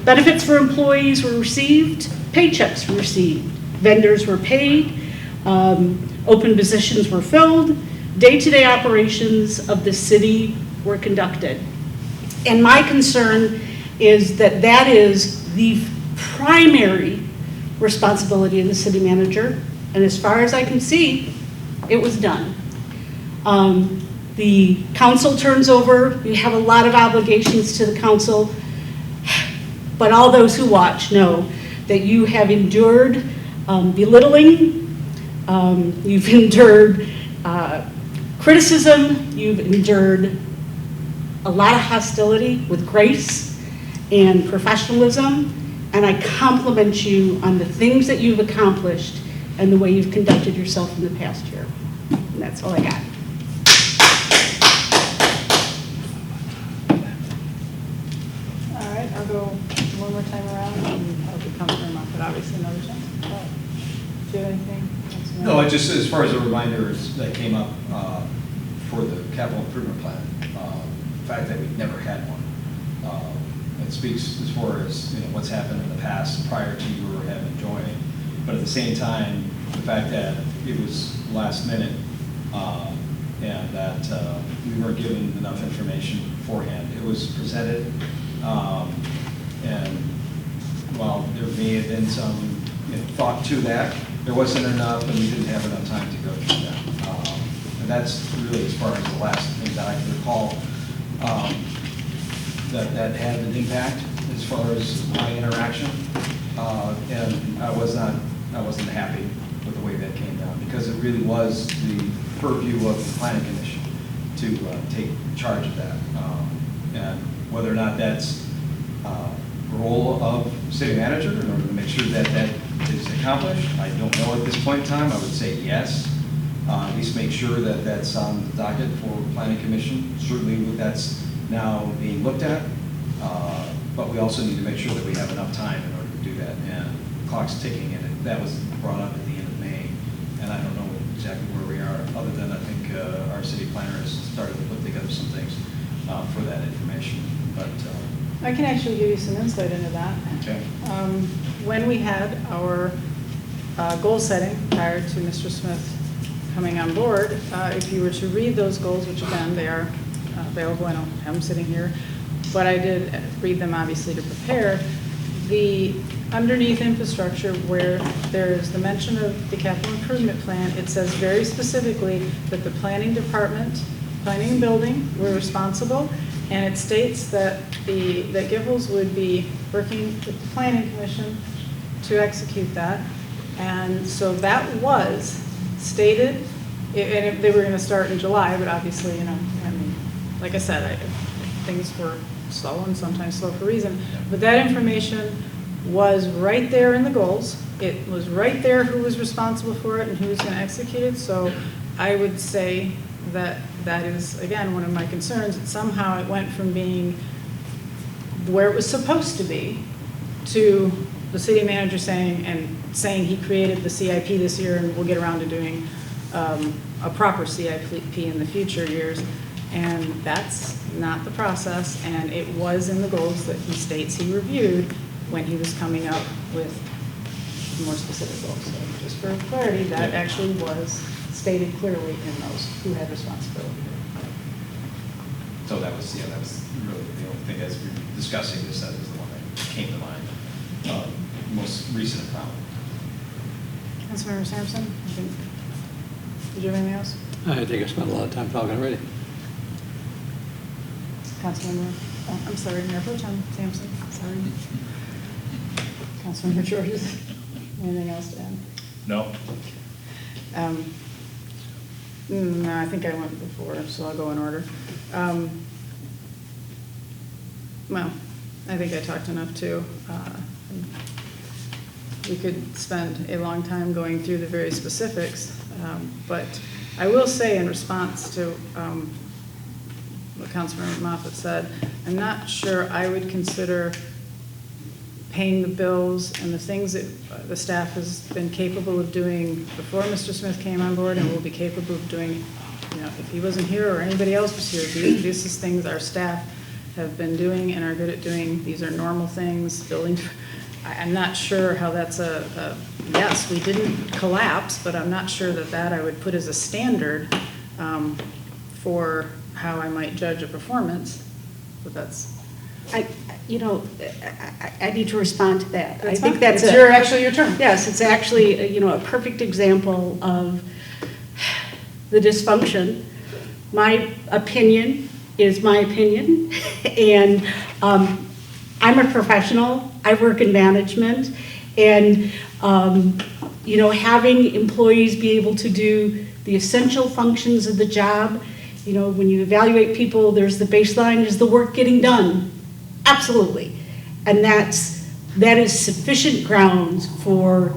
Benefits for employees were received, paychecks were received, vendors were paid, open positions were filled, day-to-day operations of the city were conducted. And my concern is that that is the primary responsibility of the city manager, and as far as I can see, it was done. The council turns over, you have a lot of obligations to the council, but all those who watch know that you have endured belittling, you've endured criticism, you've endured a lot of hostility with grace and professionalism, and I compliment you on the things that you've accomplished and the way you've conducted yourself in the past year. And that's all I got. All right, I'll go one more time around, and I'll be Councilmember Moffitt, obviously another chance. Do you have anything? Councilmember? No, I just, as far as the reminders that came up for the capital improvement plan, the fact that we've never had one. It speaks as far as, you know, what's happened in the past prior to you were having joined. But at the same time, the fact that it was last minute and that we weren't given enough information beforehand. It was presented, and while there may have been some thought to that, there wasn't enough, and we didn't have enough time to go through that. And that's really as far as the last thing that I can recall that had an impact as far as my interaction. And I wasn't happy with the way that came down because it it really was the purview of the planning commission to take charge of that. And whether or not that's role of city manager in order to make sure that that is accomplished, I don't know at this point in time. I would say yes. At least make sure that that's on the docket for planning commission. Certainly that's now being looked at, but we also need to make sure that we have enough time in order to do that. And the clock's ticking, and that was brought up at the end of May, and I don't know exactly where we are, other than I think our city planner has started to put together some things for that information. But I can actually give you some insight into that. okay. When we had our goal setting prior to Mr. Smith coming on board, if you were to read those goals, which again, they are available, I don't have them sitting here, but I did read them obviously to prepare, the underneath infrastructure where there is the mention of the capital improvement plan, it says very specifically that the planning department, planning and building, were responsible, and it states that that Gibbles would be working with the planning commission to execute that. And so that was stated, and they were going to start in July, but obviously, you know, I mean, like I said, things were slow and sometimes slow for a reason. But that information was right there in the goals. It was right there who was responsible for it and who was going to execute it. So I would say that that is, again, one of my concerns, that somehow it went from being where it was supposed to be to the city manager saying he created the CIP this year and we'll get around to doing a proper CIP in the future years. And that's not the process, and it was in the goals that he states he reviewed when he was coming up with more specific goals. So just for clarity, that actually was stated clearly in those who had responsibility. So that was really the only thing as we were discussing this, that was the one that came to mind. Most recent account. Councilmember Sampson, did you have anything else? I think I spent a lot of time talking already. Councilmember, I'm sorry, Mayor Pro Tem Sampson, sorry. Councilmember Georges, anything else to add? No? No, I think I went before, so I'll go in order. Well, I think I talked enough too. We could spend a long time going through the very specifics, but I will say in response to what Councilmember Moffitt said, I'm not sure I would consider paying the bills and the things that the staff has been capable of doing before Mr. Smith came on board and will be capable of doing, you know, if he wasn't here or anybody else was here, these are things our staff have been doing and are good at doing. These are normal things, building. I'm not sure how that's yes, we didn't collapse, but I'm not sure that I would put as a standard for how I might judge a performance, but that's. I need to respond to that. That's I think fine. that's It's actually your turn. Yes, it's actually, a perfect example of the dysfunction. My opinion is my opinion, and I'm a professional. I work in management, and having employees be able to do the essential functions of the job. When you evaluate people, there's the baseline, is the work getting done? Absolutely. And that is sufficient grounds for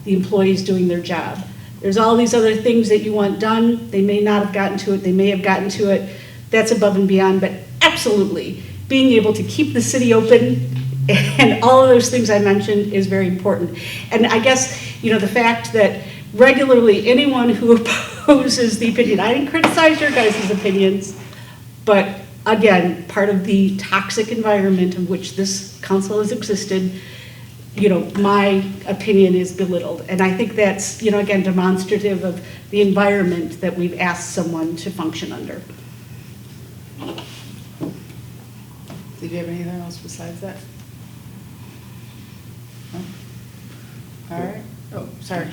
the employees doing their job. There's all these other things that you want done. They may not have gotten to it. They may have gotten to it. That's above and beyond. But absolutely, being able to keep the city open and all of those things I mentioned is very important. And I guess, the fact that regularly anyone who opposes the opinion, I didn't criticize your guys' opinions, but again, part of the toxic environment in which this council has existed, my opinion is belittled. And I think that's, again, demonstrative of the environment that we've asked someone to function under. Did you have anything else besides that? No? All right. Oh, sorry.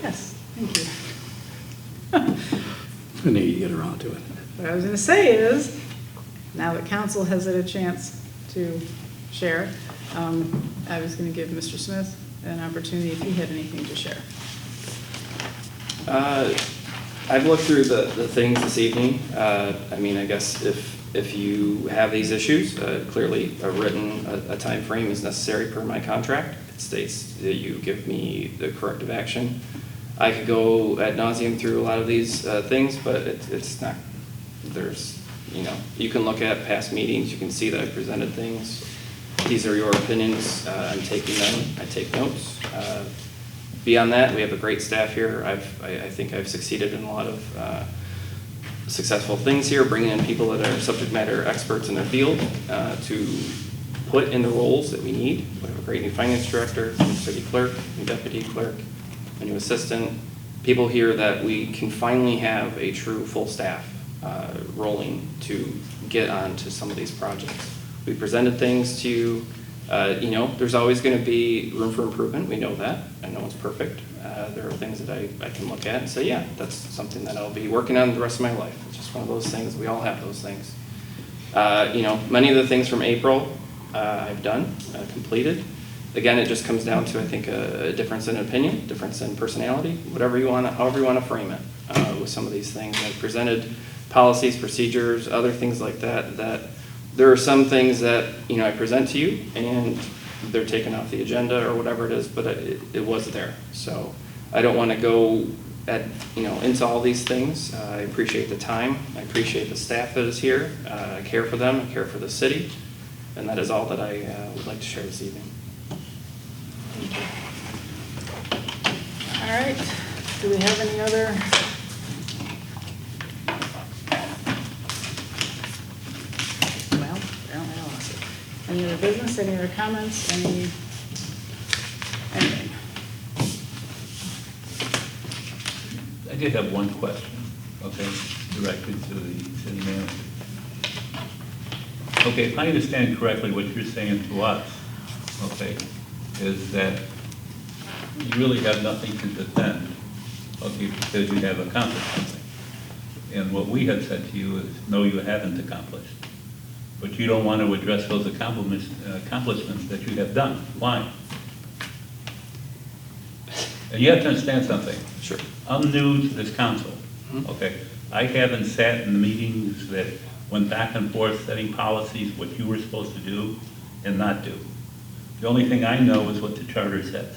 Yes, thank you. I knew you'd get around to it. What I was going to say is, now that council has had a chance to share, I was going to give Mr. Smith an opportunity if he had anything to share. I've looked through the things this evening. I mean, I guess if you have these issues, clearly a time frame is necessary per my contract. It states that you give me the corrective action. I could go ad nauseum through a lot of these things, but it's not, you can look at past meetings, you can see that I presented things. These are your opinions, I'm taking them, I take notes. Beyond that, we have a great staff here. I think I've succeeded in a lot of successful things here, bringing in people that are subject matter experts in their field to put in the roles that we need. We have a great new finance director, new city clerk, new deputy clerk, a new assistant, people here that we can finally have a true full staff rolling to get on to some of these projects. We presented things to you. There's always going to be room for improvement. We know that. I know it's perfect. There are things that I can look at and say, yeah, that's something that I'll be working on the rest of my life. It's just one of those things. We all have those things. Many of the things from April I've done, completed. Again, it just comes down to, I think, a difference in opinion, difference in personality, however you want to frame it with some of these things. I presented policies, procedures, other things like that, there are some things that, I present to you and they're taken off the agenda or whatever it is, but it was there. So I don't want to go into all these things. I appreciate the time. I appreciate the staff that is here. I care for them. I care for the city. And that is all that I would like to share this evening. All right, do we have any other? Well, apparently I lost it. Any other business, any other comments, anything? I did have one question, okay, directed to the city manager. Okay, if I understand correctly, what you're saying to us, okay, is that you really have nothing to defend, okay, because you have accomplished something. And what we have said to you is, no, you haven't accomplished. But you don't want to address those accomplishments that you have done. Why? And you have to understand something. Sure. I'm new to this council, okay? I haven't sat in the meetings that went back and forth setting policies, what you were supposed to do and not do. The only thing I know is what the charter says,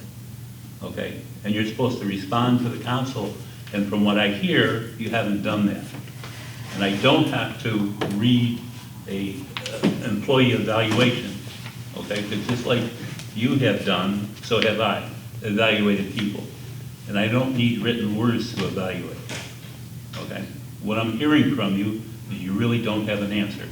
okay? And you're supposed to respond to the council, and from what I hear, you haven't done that. And I don't have to read a employee evaluation, okay? Because just like you have done, so have I, evaluated people. And I don't need written words to evaluate, okay? What I'm hearing from you is you really don't have an answer,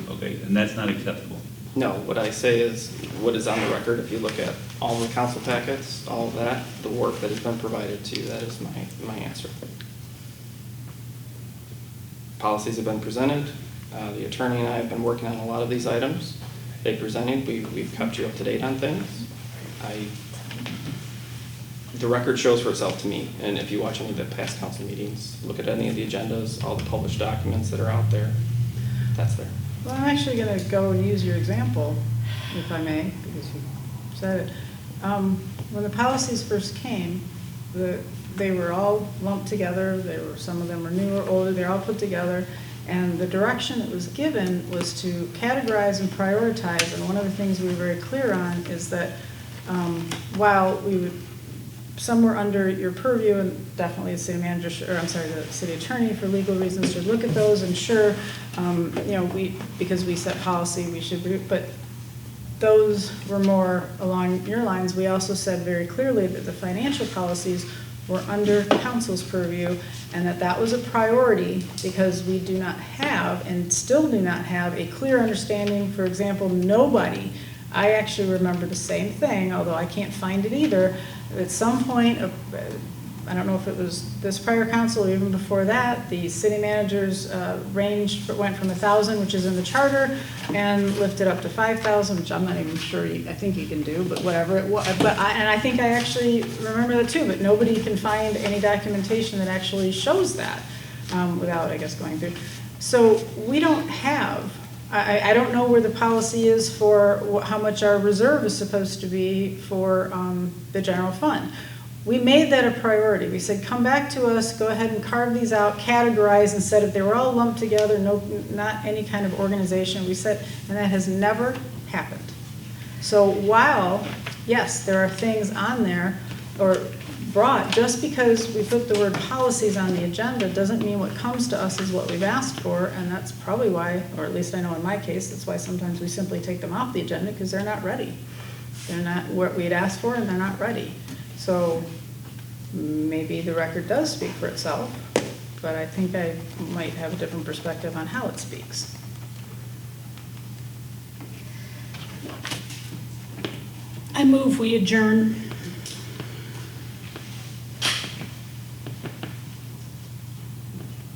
okay? And that's not acceptable. No, what I say is what is on the record. If you look at all the council packets, all of that, the work that has been provided to you, that is my answer. Policies have been presented. The attorney and I have been working on a lot of these items. They presented, we've kept you up to date on things. The record shows for itself to me, and if you watch any of the past council meetings, look at any of the agendas, all the published documents that are out there, that's there. Well, I'm actually going to go and use your example, if I may, because you said it. When the policies first came, they were all lumped together. Some of them were newer, older. They're all put together. And the direction that was given was to categorize and prioritize. And one of the things we were very clear on is that while some were under your purview, and definitely the city manager, the city attorney for legal reasons should look at those, and sure, because we set policy, we should, but those were more along your lines. We also said very clearly that the financial policies were under council's purview, and that was a priority because we do not have, and still do not have, a clear understanding. For example, nobody, I actually remember the same thing, although I can't find it either. At some point, I don't know if it was this prior council or even before that, the city managers range went from 1,000, which is in the charter, and lifted up to 5,000, which I'm not even sure, I think you can do, but whatever it was. And I think I actually remember that too, but nobody can find any documentation that actually shows that without, I guess, going through. So we don't have I don't know where the policy is for how much our reserve is supposed to be for the general fund. We made that a priority. We said, come back to us, go ahead and carve these out, categorize instead of they were all lumped together, not any kind of organization. We said, and that has never happened. So while, yes, there are things on there or brought, just because we put the word policies on the agenda doesn't mean what comes to us is what we've asked for, and that's probably why, or at least I know in my case, that's why sometimes we simply take them off the agenda because they're not ready. They're not what we'd asked for and they're not ready. So maybe the record does speak for itself, but I think I might have a different perspective on how it speaks. I move we adjourn.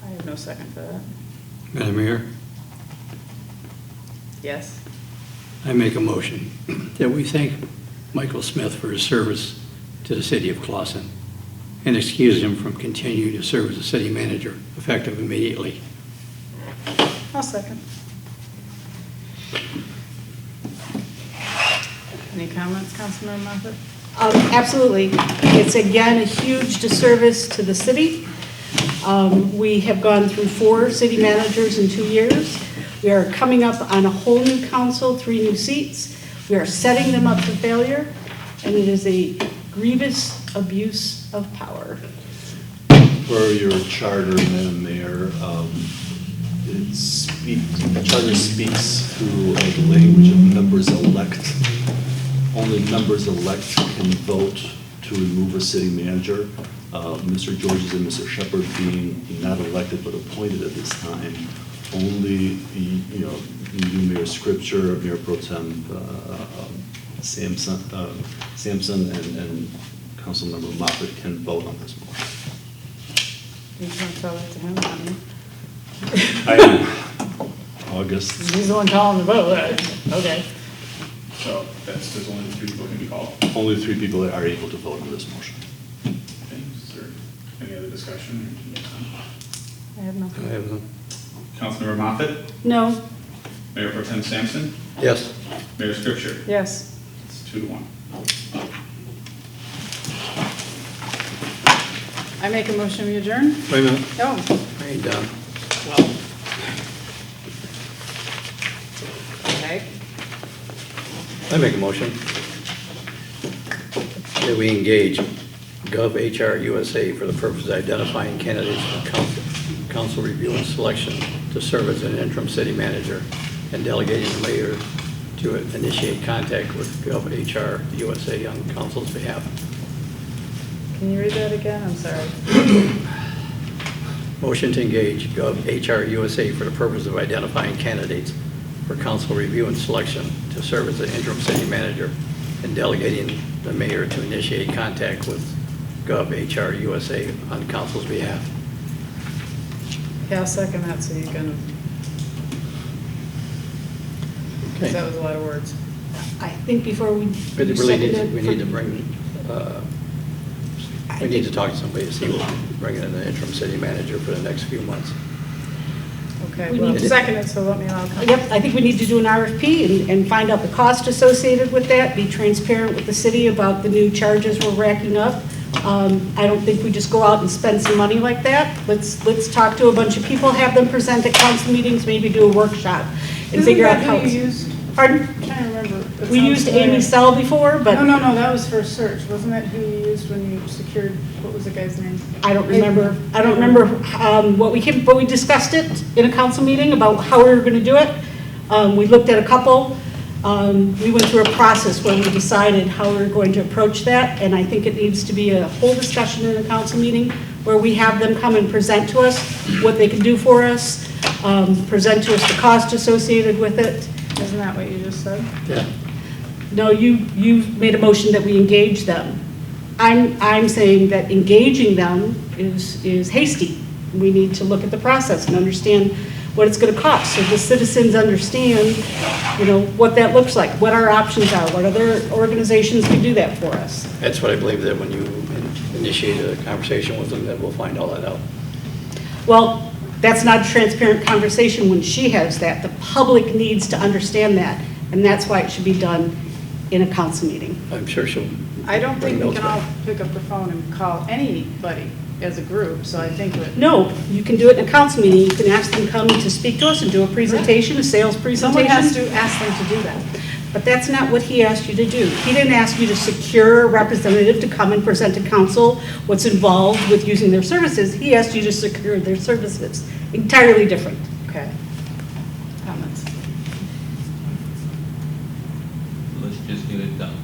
I have no second for that. Madam Mayor, Yes? I make a motion that we thank Michael Smith for his service to the city of Clawson and excuse him from continuing to serve as the city manager, effective immediately. I'll second. Any comments, Councilmember Moffitt? Absolutely. It's again a huge disservice to the city. We have gone through 4 city managers in 2 years. We are coming up on a whole new council, 3 new seats. We are setting them up for failure, and it is a grievous abuse of power. For your charter, Madam Mayor, the charter speaks through the language of members elect. Only members elect can vote to remove a city manager. Mr. Georges and Mr. Shepherd being not elected but appointed at this time, only new Mayor Scripture, Mayor Pro Tem Sampson, and Councilmember Moffitt can vote on this motion. You can tell that to him, not me. I am. August. He's the one calling the vote, okay. So there's only 3 people can be called. Only 3 people that are able to vote on this motion. Okay, is there any other discussion? I have nothing. I have none. Councilmember Moffitt, No, Mayor Pro Tem Sampson, Yes. Mayor Scripture. Yes. It's 2-1. I make a motion, we adjourn? Wait a minute. Oh, I ain't done. okay. I make a motion that we engage GovHR USA for the purpose of identifying candidates for council review and selection to serve as an interim city manager and delegating the mayor to initiate contact with GovHR USA on council's behalf. Can you read that again? I'm sorry. Motion to engage GovHR USA for the purpose of identifying candidates for council review and selection to serve as an interim city manager and delegating the mayor to initiate contact with GovHR USA on council's behalf. Yeah, I'll second that so you can, because that was a lot of words. I think before we. But it really needs, second it we for- need to bring, we need to talk to somebody to see what, bring in an interim city manager for the next few months. Okay, We well, need to- second it, so let me know. Yep, I think we need to do an RFP and find out the cost associated with that, be transparent with the city about the new charges we're racking up. I don't think we just go out and spend some money like that. Let's talk to a bunch of people, have them present at council meetings, maybe do a workshop and figure out how. Isn't that who you used? Pardon? I'm trying to remember. It We sounds used familiar. Amy Sell before, but No, that was for search. Wasn't that who you used when you secured, what was the guy's name? I don't remember what we came, but we discussed it in a council meeting about how we were going to do it. We looked at a couple. We went through a process where we decided how we were going to approach that, and I think it needs to be a whole discussion in a council meeting where we have them come and present to us what they can do for us, present to us the cost associated with it. Isn't that what you just said? Yeah. No, you made a motion that we engage them. I'm saying that engaging them is hasty. We need to look at the process and understand what it's going to cost, so the citizens understand, what that looks like, what our options are, what other organizations can do that for us. That's what I believe, that when you initiate a conversation with them, that we'll find all that out. Well, That's not a transparent conversation when she has that. The public needs to understand that, and that's why it should be done in a council meeting. I'm sure she'll. I don't think we bring can notes all back. pick up the phone and call anybody as a group, so I think that. No, you can do it in a council meeting. You can ask them to come to speak to us and do a presentation, a sales presentation. Someone has to ask them to do that. But that's not what he asked you to do. He didn't ask you to secure a representative to come and present to council what's involved with using their services. He asked you to secure their services. Entirely different. Okay. Comments? Let's just get it done.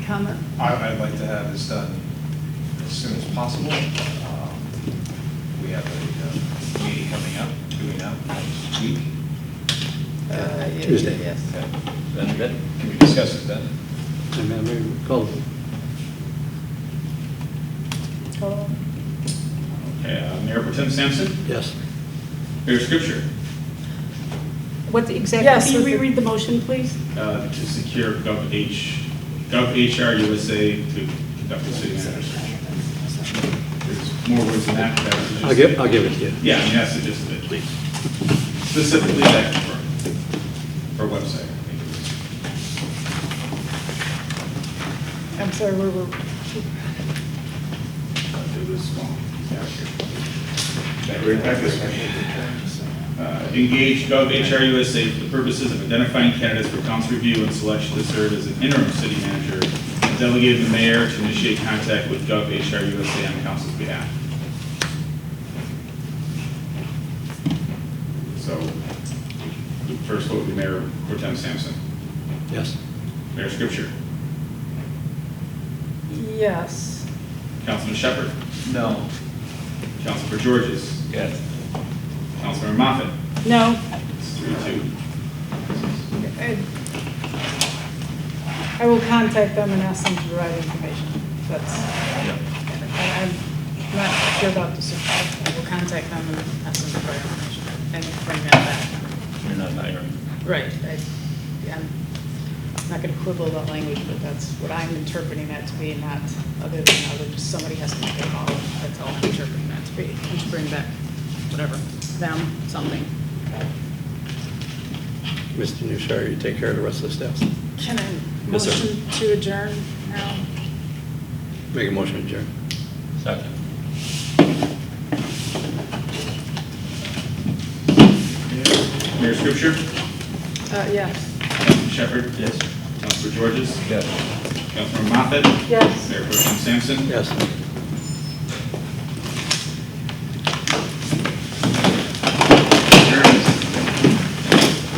Comment? I'd like to have this done as soon as possible. We have a meeting coming up, do we know, next week? Tuesday. Yes. Okay. Then that, Can we discuss it then? And then we call, Okay, Mayor Pro Tem Sampson, yes. Mayor Scripture, What exactly, Yes, can you with the- reread the motion, please? to secure GovHR USA to conduct the city manager search. There's more words than that. But that's just- I'll give it to you. Yeah, I mean, that's the gist of it, please. Specifically that for website, I think it was. I'm sorry, where were, I'll do this one. Back this way. Engage GovHR USA for the purposes of identifying candidates for council review and selection to serve as an interim city manager, and delegate the mayor to initiate contact with GovHR USA on council's behalf. So, the first vote would be Mayor Pro Tem Sampson. Yes. Mayor Scripture. yes. Councilman Shepherd. No. Councilor Georges. yes. Councilmember Moffitt. No? It's 3-2. I will contact them and ask them to provide information. That's, I'm not sure about the search. I will contact them and ask them to provide information and bring that back. You're not hiring. Right. I'm not going to quibble about language, but that's what I'm interpreting that to be, not other than just somebody has to make a call. That's all I'm interpreting that to be. And to bring back whatever, them, something. Mr. Newshire, you take care of the rest of the steps. Can I Yes, sir. motion to adjourn now? Make a motion, adjourn. Second. Mayor Scripture. Yes. Councilman Shepherd. Yes. Councilor Georges. Yes. Councilmember Moffitt. Yes. Mayor Pro Tem Sampson. Yes.